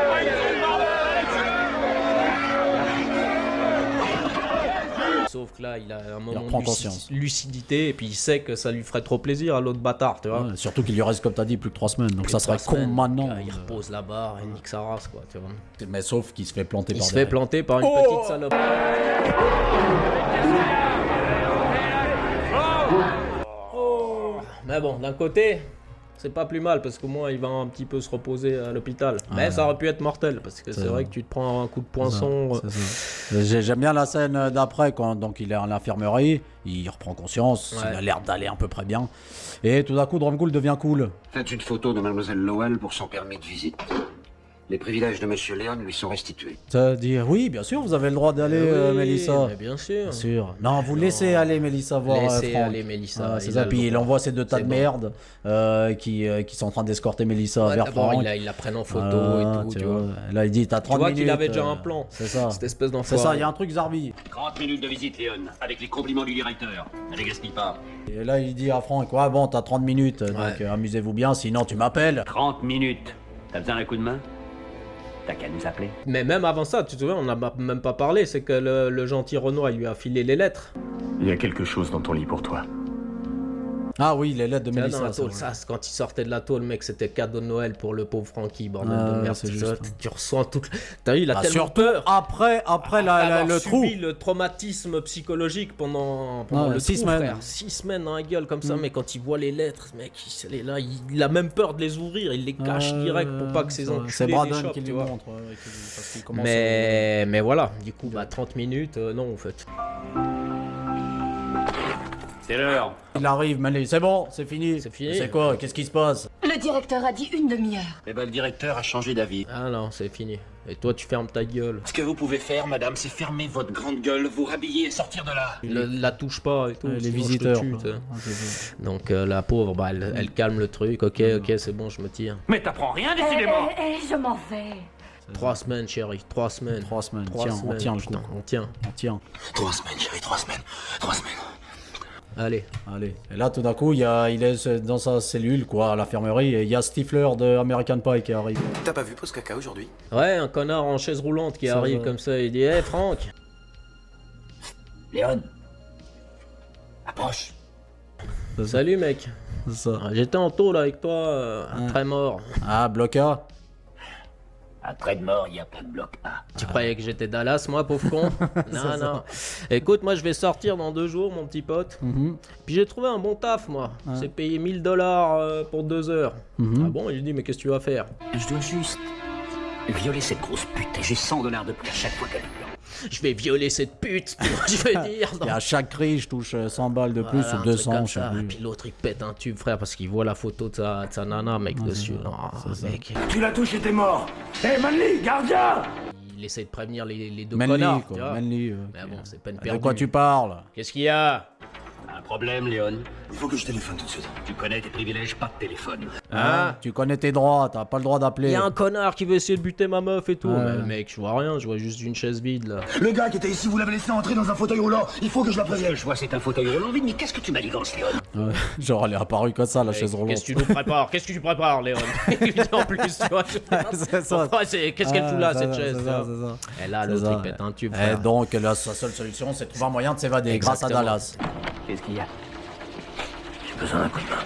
Sauf que là, il a un moment reprend de conscience. lucidité et puis il sait que ça lui ferait trop plaisir à l'autre bâtard, tu vois. Ouais, surtout qu'il lui reste, comme t'as dit, plus que 3 semaines. Donc Plus ça de serait 3 con semaines, maintenant. donc, il repose la barre et nique sa race, quoi, tu vois. Mais sauf qu'il se fait planter Il par se derrière. fait planter par une Oh petite salope. Mais bon, d'un côté, c'est pas plus mal parce qu'au moins il va un petit peu se reposer à l'hôpital. Mais ça aurait pu être mortel parce que c'est vrai que tu te prends un coup de poinçon. J'aime bien la scène d'après quand donc il est à l'infirmerie, il reprend conscience, Ouais. il a l'air d'aller à peu près bien. Et tout d'un coup, Dromgold devient cool. Faites une photo de Mademoiselle Lowell pour son permis de visite. Les privilèges de Monsieur Léon lui sont restitués. Ça dit oui, bien sûr, vous avez le droit d'aller, Oui, Mélissa. mais bien sûr. Bien sûr. Non, vous laissez aller Mélissa voir Laissez Franck. aller Mélissa, Ah, c'est il ça. a le Puis il droit. envoie ces deux tas C'est de bon. merde qui sont en train d'escorter Mélissa Ouais, vers d'abord, Franck. il la prenne en photo Ah, et tout, tu vois. Là, il dit t'as 30 Tu vois minutes. qu'il avait déjà un plan. C'est ça. Cette espèce C'est d'enfoiré. ça, il y a un truc Zarbi. 30 minutes de visite, Léon, avec les compliments du directeur. Allez, gaspille pas. Et là, il dit à Franck, ouais, bon, t'as 30 minutes, donc amusez-vous bien, sinon tu m'appelles. 30 minutes. T'as besoin d'un coup de main? T'as qu'à nous appeler. Mais même avant ça, tu te souviens, on n'a même pas parlé, c'est que le gentil Renoir, il lui a filé les lettres. Il y a quelque chose dans ton lit pour toi. Ah oui, les lettres de Dans Mélissa. la tôle, c'est ça, c'est quand il sortait de la tôle, mec, c'était cadeau de Noël pour le pauvre Francky, bordel Ah, de merde. c'est Tu juste, vois, hein. tu ressens tout. T'as vu, il a Ah, tellement surtout peur. après D'avoir le trou. subi le traumatisme psychologique pendant Ah, le 6 trou, semaines. frère. 6 semaines dans la gueule comme ça, mais quand il voit les lettres, mec, il est là, il a même peur de les ouvrir, il les cache direct pour pas que ses enculés C'est les Braden chopent, qui tu lui vois. montre. Parce qu'il commence Mais voilà, du coup, 30 minutes, non, en fait. C'est l'heure. Il arrive, Mélissa, c'est bon, c'est fini. C'est fini. C'est quoi? Qu'est-ce qui se passe? Le directeur a dit une demi-heure. Eh ben, le directeur a changé d'avis. Ah non, c'est fini. Et toi, tu fermes ta gueule. Ce que vous pouvez faire, madame, c'est fermer votre grande gueule, vous rhabiller et sortir de là. La touche pas et tout. Les sinon je te visiteurs. tue, quoi. tu sais. Ah, c'est ça. Donc la pauvre, bah, elle calme le truc. Ok, c'est bon, je me tire. Mais t'apprends rien, décidément. Je m'en vais. 3 semaines, chérie. 3 semaines. 3 semaines. 3 Tiens, semaines. on tient le coup. Putain, on tient. On tient. 3 semaines, chérie, 3 semaines. 3 semaines. Allez. Allez. Et là, tout d'un coup, il est dans sa cellule, quoi, à l'infirmerie, et il y a Stifler de American Pie qui arrive. T'as pas vu Pause Caca aujourd'hui? Ouais, un connard en chaise roulante qui Ça arrive va. comme ça. Il dit, hé Franck. Léon. Approche. Salut mec. C'est ça. J'étais en tôle avec toi, très mort. Ah, Bloca. Après de mort, il y a pas de bloc A. Tu croyais que j'étais Dallas, moi, pauvre con? Non, non. Écoute, moi, je vais sortir dans 2 jours, mon petit pote. Puis j'ai trouvé un bon taf, moi. Ouais. C'est payé $1000 pour 2 heures. Mhm. Ah bon? Il dit, mais qu'est-ce que tu vas faire? Je dois juste violer cette grosse pute et j'ai $100 de plus à chaque fois qu'elle hurle. Je vais violer cette pute, je vais dire. Et à chaque cri, je touche 100 balles de plus Voilà, ou un truc 200, comme je sais ça. plus. Puis l'autre, il pète un tube, frère, parce qu'il voit la photo de sa nana, mec, dessus. Non, mec. Tu l'as touché, t'es mort. Hé, Manly, gardien! Il essaie de prévenir les deux Manly, connards, quoi, tu vois. Manly, Mais bon, c'est peine De perdue. quoi tu parles? Qu'est-ce qu'il y a? Un problème, Léon? Il faut que je téléphone tout de suite. Tu connais tes privilèges, pas de téléphone. Hein? Tu connais tes droits, t'as pas le droit Il d'appeler. y a un connard qui veut essayer de buter ma meuf et tout. Ouais. Mais mec, je vois rien, je vois juste une chaise vide là. Le gars qui était ici, vous l'avez laissé entrer dans un fauteuil roulant. Il faut que je la Ce que prévienne. je vois, c'est un fauteuil roulant vide, mais qu'est-ce que tu manigances, Léon? Ouais. Genre, elle est apparue comme ça, la Mec, chaise roulante. Qu'est-ce que tu nous prépares? Qu'est-ce que tu prépares, Léon? En plus, tu vois. C'est ça. Pourquoi qu'est-ce qu'elle fout là, Ah, cette c'est chaise? ça, tu vois. c'est ça. Et là, C'est l'autre, ça. il pète un tube. Et frère. donc, là, sa seule solution, c'est de trouver un moyen de s'évader grâce à Exactement. Dallas. Qu'est-ce qu'il y a? J'ai besoin d'un coup de main.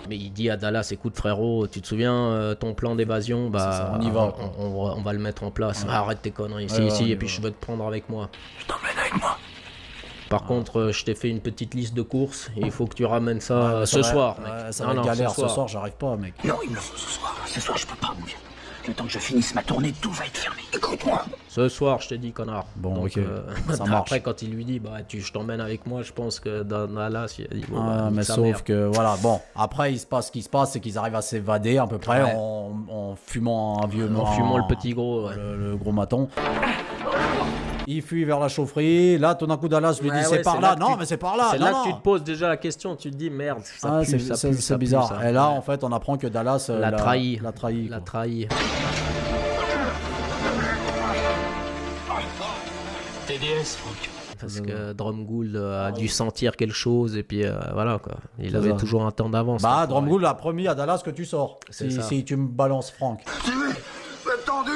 Mais il dit à Dallas, écoute frérot, tu te souviens ton plan d'évasion, bah C'est ça, on y va, quoi. on va le mettre en place. Ouais. Arrête tes conneries, Ouais, ici, on y et puis va. je veux te prendre avec moi. Je t'emmène avec moi. Par contre, je t'ai fait une petite liste de courses et il faut que tu ramènes ça Ouais, ce ça va- soir, ouais, mec. ça va être galère, ce soir, j'arrive pas, mec. Non, il me le faut ce soir. Ce soir, je peux pas, mon vieux. Le temps que je finisse ma tournée, tout va être fermé. Écoute-moi. Ce soir, je t'ai dit, connard. Bon, Donc, ok, ça marche. Après, quand il lui dit, bah, je t'emmène avec moi, je pense que dans Dallas, il a dit, bon, Ah, bah, mais nique sa sauf mère. que, voilà, bon, après, il se passe ce qui se passe, c'est qu'ils arrivent à s'évader à peu près Ouais. en fumant un vieux... En fumant le petit gros, ouais. le gros maton. Il fuit vers la chaufferie. Là, tout d'un coup, Dallas lui dit Ouais, c'est par c'est là. que Non, tu- mais c'est par là. C'est Non, là non. que tu te poses déjà la question. Tu te dis merde, ça Ah, pue, c'est ça pue, ça pue, bizarre. ça. Et là, en fait, on apprend que Dallas l'a trahi. l'a trahi. L'a quoi. trahi. TDS, Franck. Parce que Dromgold a dû sentir quelque chose et puis voilà quoi. Il C'est avait ça. toujours un temps d'avance. Bah, l'enfoiré. Dromgold a promis à Dallas que tu sors. C'est Si, ça. si tu me balances Franck. Tu as vu? Même tendu!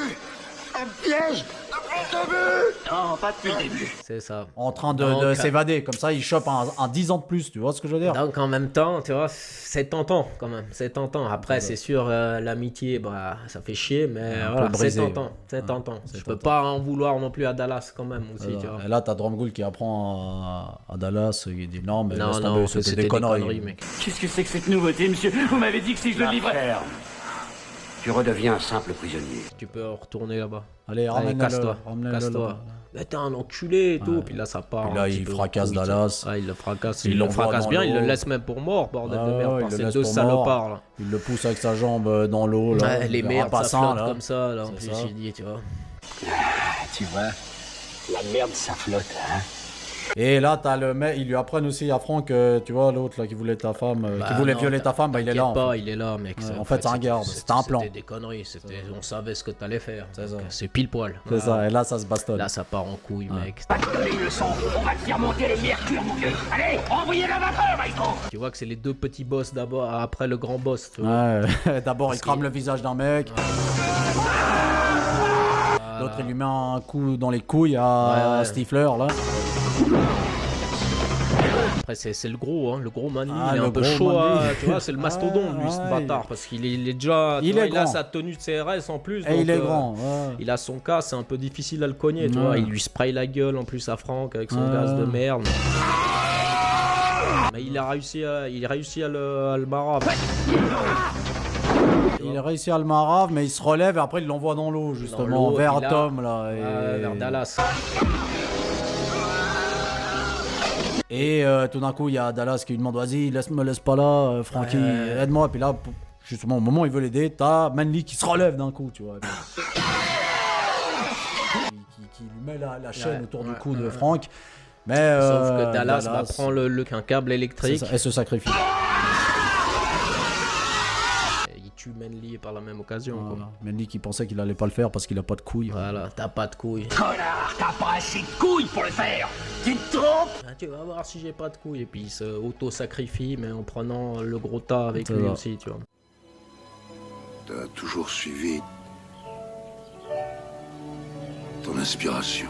Un piège! Depuis le début! Non, pas depuis le début. C'est ça. En train Donc, de s'évader. Comme ça, il chope un 10 ans de plus. Tu vois ce que je veux dire? Donc en même temps, tu vois, c'est tentant quand même. C'est tentant. Après, c'est sûr, l'amitié, bah, ça fait chier, mais Un voilà, peu c'est brisé, tentant. ouais. C'est tentant. c'est Je peux pas en vouloir non plus à Dallas quand même aussi, tu vois. Et là, t'as Dromgold qui apprend à Dallas. Il dit non, mais Non, laisse non, tomber, c'était c'était des des conneries. conneries, mec. Qu'est-ce que c'est que cette nouveauté, monsieur? Vous m'avez dit que si je le livrais... L'affaire. Tu redeviens un simple prisonnier. Tu peux retourner là-bas. Allez, ramène-le. casse-toi. ramène-le Casse-toi. là-bas. Mais t'es un enculé et tout. Ouais. Puis là, ça part. Puis là, un petit il peu fracasse en couille, Dallas. tu vois. Ah, il le fracasse. Il Il le l'envoie fracasse dans bien. Il le l'eau. laisse même pour mort, bordel de Ouais, merde. ouais, par il le ces laisse deux pour mort. salopards là. Il le pousse avec sa jambe dans l'eau. Là, Ouais, les vers un merdes, ça passant, flotte là. comme ça, là, en C'est plus, ça. il dit, tu vois. Tu vois, la merde, ça flotte, hein. Et là, t'as le mec, ils lui apprennent aussi à Franck, tu vois, l'autre là qui voulait ta femme, qui voulait non, violer ta femme, bah il est là. T'inquiète En pas, fait. il est là, mec. Ouais, en fait, c'est un garde, c'était un plan. C'était des conneries, on savait ce que t'allais faire. C'est ça. C'est pile poil. C'est ça, et là, ça se bastonne. Là, ça part en couille, mec. Pas te donner une leçon, on va te faire monter le mercure, mon vieux. Allez, envoyez la vapeur, maestro. Tu vois que c'est les deux petits boss d'abord, après le grand boss. Tu vois. Ouais, d'abord, il crame le visage d'un mec. L'autre, il lui met un coup dans les couilles à Ouais. Stifler, là. Après, c'est le gros, hein, le gros Manly, Ah, il est le un peu gros chaud, Manly. tu vois, c'est le mastodonte, lui, ce ouais, bâtard, parce qu'il est déjà, Il tu vois, est il a grand. sa tenue de CRS en plus, Et donc, il est grand, ouais. il a son cas, c'est un peu difficile à le cogner, tu Ouais. vois, il lui spray la gueule en plus à Franck avec son Ouais. gaz de merde. Mais il a réussi à le marave. Il réussit à le marave, mais il se relève et après il l'envoie dans l'eau, justement, l'eau, vers et là- Tom, là. Et, vers Dallas. Et tout d'un coup, il y a Dallas qui lui demande vas-y, me laisse pas là, Frankie, Ouais. aide-moi. Puis là, justement, au moment où il veut l'aider, t'as Manly qui se relève d'un coup, tu vois. qui lui met la chaîne Ouais, autour du ouais, cou de ouais. Franck. Mais Sauf que Dallas va prendre un câble électrique. c'est ça, et se sacrifie. Et il tue Manly par la même occasion. Quoi. Voilà. Manly qui pensait qu'il allait pas le faire parce qu'il a pas de couilles. Voilà, t'as pas de couilles. Connard, t'as pas assez de couilles pour le faire. Tu te trompes. Ah, tu vas voir si j'ai pas de couilles. Et puis il se auto-sacrifie, mais en prenant le gros tas avec C'est lui ça. aussi, tu vois. T'as toujours suivi ton inspiration.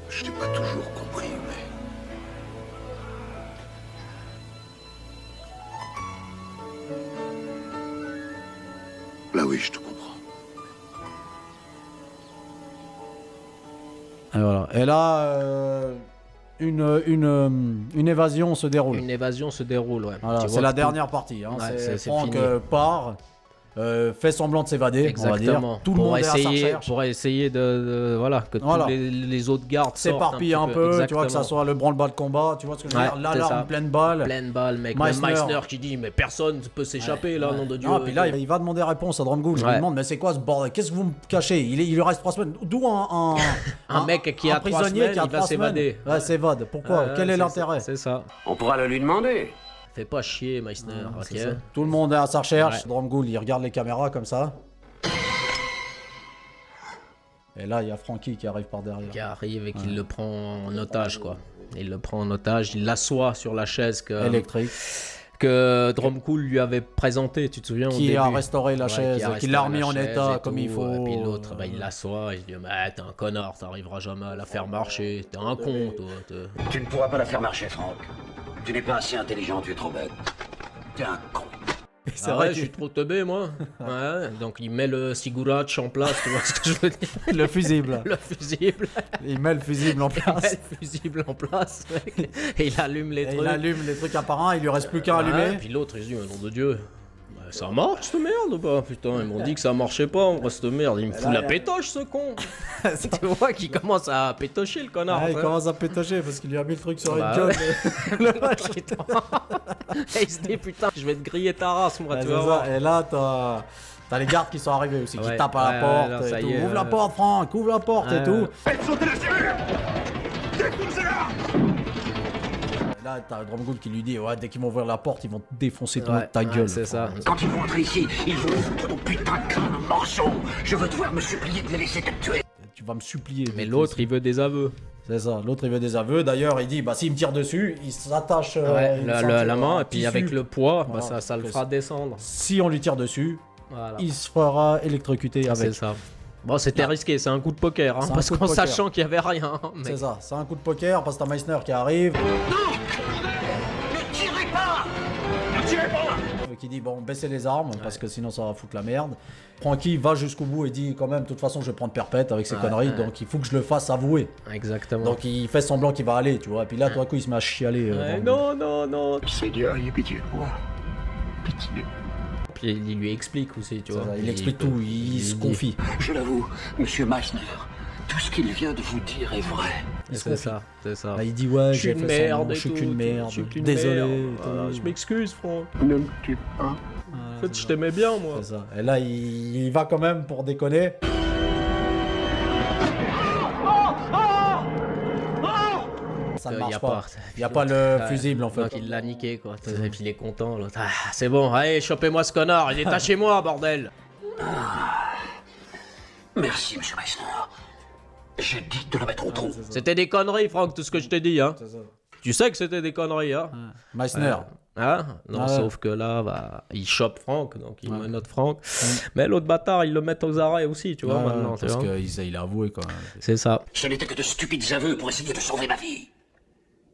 Je t'ai pas toujours compris, mais... Là oui, je te comprends. Et voilà. Et là, une évasion se déroule. Une évasion se déroule, ouais. Voilà, Tu c'est vois la que dernière partie. Hein. Ouais, c'est c'est Franck fini. part, fait semblant de s'évader, on va Exactement. dire. Tout le pour monde est à sa essayer, recherche. pour essayer de voilà que Voilà. tous les autres gardes S'éparpille un peu, tu vois, que ça soit le branle-bas de combat, tu vois ce que je veux Ouais, dire, c'est l'alarme ça. pleine balle. pleine balle, mec. Meissner. Même Meissner qui dit mais personne ne peut s'échapper là, nom de Dieu. Ah, puis là, il va demander réponse à Dromgold. Il Ouais. lui demande, mais c'est quoi ce bordel? Qu'est-ce que vous me cachez? Il lui reste 3 semaines. D'où Un mec qui a 3 prisonnier semaines, qui a il va 3 semaines. s'évader. Ouais, s'évade. Pourquoi? Ouais, Quel est c'est l'intérêt? ça, C'est ça. On pourra le lui demander. Fais pas chier, Meissner. C'est ok. ça. Tout le monde est à sa recherche. Ouais. Dromgold, il regarde les caméras comme ça. Et là, il y a Frankie qui arrive par derrière. Qui arrive et qui le prend en otage, quoi. Il le prend en otage, il l'assoit sur la chaise Électrique. que Dromgold lui avait présenté, tu te souviens au Qui a début. restauré la chaise, qui l'a remis en état comme il faut. Et puis l'autre, bah, il l'assoit, il dit mais t'es un connard, t'arriveras jamais à la faire marcher, t'es un con, toi. Tu ne pourras pas la faire marcher, Franck. Tu n'es pas assez intelligent, tu es trop bête. T'es un con. C'est Ah vrai ouais, je suis trop teubé, moi. Ouais, donc il met le Sigurach en place, tu vois ce que je veux dire. Le fusible. Le fusible. Il met le fusible en Il met place. le fusible en place, mec. Et il allume les Et trucs. il allume les trucs un par un, il lui reste plus qu'à Ouais, allumer. puis l'autre, il se dit, mais nom de Dieu, bah, ça marche cette merde ou pas? Putain, ils m'ont dit que ça marchait pas, en vrai, cette merde. Il me fout la pétoche, ce con. Tu vois qu'il commence à pétocher, le connard. Ah, il hein. commence à pétocher parce qu'il lui a mis le truc sur Bah une gueule. ouais. Et il se dit, putain, je vais te griller ta race, moi, Ouais, tu c'est vas ça. voir. Et là, t'as T'as les gardes qui sont arrivés aussi, qui Ouais, tapent à la ouais, porte non, ça et tout. y est, Ouvre la porte, Franck, ouvre la porte et tout. Faites sauter la serrure. Défoncez-la. Là, t'as Dromgold qui lui dit, ouais, dès qu'ils vont ouvrir la porte, ils vont te défoncer Ouais, ta ouais, gueule. c'est ça. Quand ils vont entrer ici, ils vont foutre ton putain de crâne en morceaux. Je veux te voir me supplier de les laisser te tuer. Tu vas me supplier. Mais l'autre, il veut des aveux. C'est ça, l'autre il veut des aveux. D'ailleurs, il dit, bah s'il me tire dessus, il s'attache Ouais, une la ceinture, main, un et puis tissu. avec le poids, bah, Voilà. ça le fera descendre. Si on lui tire dessus, Voilà. il se fera électrocuter avec. C'est ça. Bon, c'était risqué, c'est un coup de poker, hein, C'est un parce coup de qu'en poker. sachant qu'il y avait rien. Mec. C'est ça, c'est un coup de poker parce que t'as Meissner qui arrive. Ne tirez pas. Ne tirez pas. Qui dit bon baissez les armes parce que sinon ça va foutre la merde. Francky va jusqu'au bout et dit quand même de toute façon je vais prendre perpète avec ces conneries donc il faut que je le fasse avouer. Exactement. Donc il fait semblant qu'il va aller tu vois et puis là tout à coup il se met à chialer. Non. Seigneur, ayez pitié de moi. Pitié. Puis il lui explique aussi, tu vois. Il explique tout, il se confie. Je l'avoue, monsieur Meissner, tout ce qu'il vient de vous dire est vrai. C'est ça. Bah, il dit ouais Je suis j'ai une fait merde, semblant, je suis qu'une merde, désolé. tout. Je m'excuse, Franck. Ne me tue pas. En fait, je t'aimais bien, moi. C'est ça. Et là il va quand même pour déconner. Ça ne marche pas. Il n'y a pas le fusible en fait. Donc il l'a niqué, quoi. Et puis il est content, l'autre. Ah, c'est bon, allez, chopez-moi ce connard, il est à chez moi, bordel. Merci, monsieur Meissner. J'ai dit de le mettre au trou. C'était des conneries, Franck, tout ce que je t'ai dit, hein. Tu sais que c'était des conneries, hein. Meissner. Hein non, Ah ouais. sauf que là, bah, il chope Franck, donc il menotte Franck. Mais l'autre bâtard, il le met aux arrêts aussi, tu vois, Ouais, maintenant. tu parce vois. qu'il a avoué quand même. C'est ça. Ce n'était que de stupides aveux pour essayer de sauver ma vie.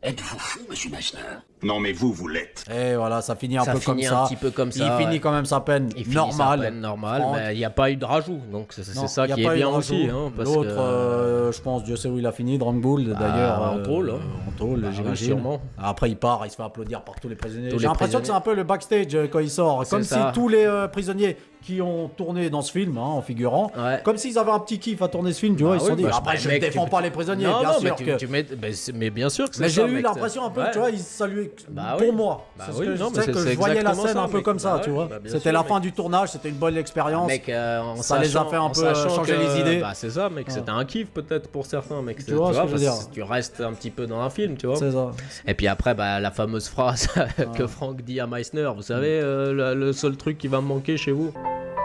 Êtes-vous fou, monsieur Meissner? Non, mais vous l'êtes. Et voilà, ça finit un Ça peu comme finit ça. un petit peu comme ça, Il finit ouais. quand même sa peine Il finit normale. sa peine normale, Franck. mais il n'y a pas eu de rajout, donc c'est Non, ça y a qui pas est eu bien de rajout. aussi. Hein, parce L'autre, que... je pense, Dieu sait où il a fini, Dromgold d'ailleurs. en tôle, hein. En tôle, Bah oui, j'imagine. sûrement. Après, il part, il se fait applaudir par tous les prisonniers. Tous J'ai les l'impression que c'est un peu le backstage quand il sort. Comme ça. si tous les prisonniers qui ont tourné dans ce film, hein, en figurant, comme s'ils avaient un petit kiff à tourner ce film, tu vois. Ils se sont dit, après, je ne défends pas les prisonniers, non, bien non, sûr mais que. mais bien sûr que c'est Mais ça. j'ai eu mec, l'impression un peu, ouais. tu vois, ils saluaient Bah pour oui. moi. Bah C'est ce oui, que non, je mais sais que c'est je voyais la exactement scène ça, un peu mec. comme ça, Bah tu ouais, vois. bah bien C'était sûr, la mec. fin du tournage, c'était une bonne expérience. Mec, ça les a fait un peu changer les idées. Bah c'est ça, mec. C'était un kiff peut-être pour certains, mec. Tu vois ce que je veux dire. parce que tu restes un petit peu dans un film, tu vois. C'est ça. Et puis après, bah la fameuse phrase que Franck dit à Meissner. Vous savez, le seul truc qui va me manquer chez vous.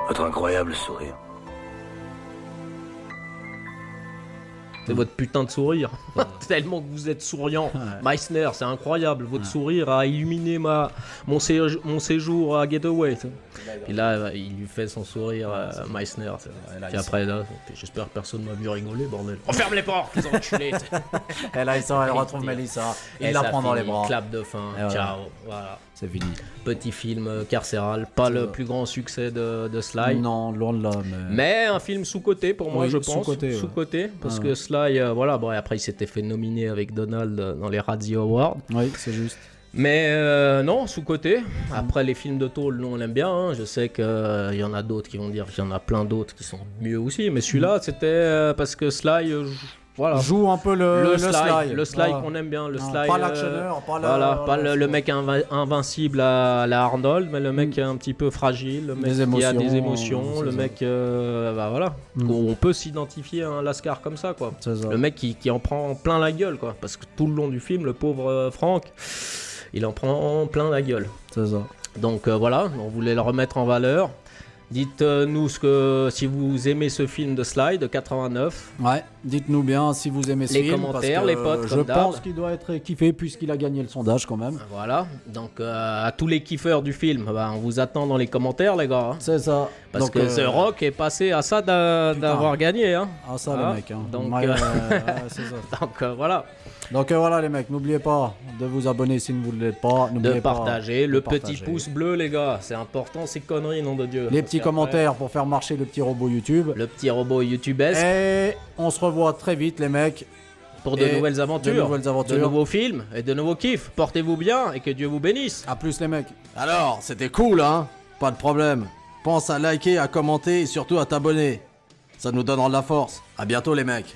Votre incroyable sourire. C'est votre putain de sourire. Tellement que vous êtes souriant. Meissner, c'est incroyable. Votre sourire a illuminé mon séjour à Getaway. Et là, il lui fait son sourire, Meissner. Puis après, là, j'espère que personne m'a vu rigoler, bordel. On ferme les portes, les enculés. Et là, elle retrouve Mélissa. Il la ça prend dans les finit, bras. Clap de fin. Et voilà. Ciao. Voilà. C'est fini. Petit film carcéral. Pas le plus grand succès de Sly. Non, loin de là. Mais un film sous-coté pour moi, Oui, je pense. sous-coté, ouais. Sous-coté, parce Ah. que Sly, voilà, bon, et après il s'était fait nominer avec Donald dans les Radio Awards. Oui, c'est juste. Mais non, sous-coté. Après les films de tôle, nous on aime bien. Hein. Je sais qu'il y en a d'autres qui vont dire qu'il y en a plein d'autres qui sont mieux aussi. Mais celui-là, c'était parce que Sly. Voilà. Joue un peu le Sly. Le Sly Voilà. qu'on aime bien. Le Non, Sly. pas l'actionneur, pas le mec invincible à la Arnold, mais le mec un petit peu fragile, le mec qui a des émotions, le mec. Bah voilà. On peut s'identifier à un Lascar comme ça, quoi. Le mec qui en prend plein la gueule, quoi. Parce que tout le long du film, le pauvre Franck, il en prend plein la gueule. C'est ça. Donc voilà, on voulait le remettre en valeur. Dites-nous si vous aimez ce film de Sly de 89. Ouais, dites-nous bien si vous aimez ce Les film. commentaires, parce que les potes, je comme d'hab. pense qu'il doit être kiffé puisqu'il a gagné le sondage quand même. Voilà, donc à tous les kiffeurs du film, bah, on vous attend dans les commentaires, les gars. Hein. C'est ça. Parce Donc, que The Rock est passé à ça d'avoir gagné. Hein. Ah ça Ah, les mecs. Hein. Donc, Ouais, c'est ça. donc voilà. Donc voilà les mecs, n'oubliez pas de vous abonner si vous ne l'êtes pas. De N'oubliez pas partager, de le partager. petit pouce bleu, les gars. C'est important, ces conneries, nom de Dieu. Les Parce petits qu'après, commentaires pour faire marcher le petit robot YouTube. Le petit robot YouTubesque. Et on se revoit très vite les mecs. Pour de Et nouvelles aventures, de nouvelles aventures. de nouveaux films et de nouveaux kiffs. Portez-vous bien et que Dieu vous bénisse. A plus les mecs. Alors, c'était cool, hein? Pas de problème. Pense à liker, à commenter et surtout à t'abonner. Ça nous donnera de la force. À bientôt les mecs.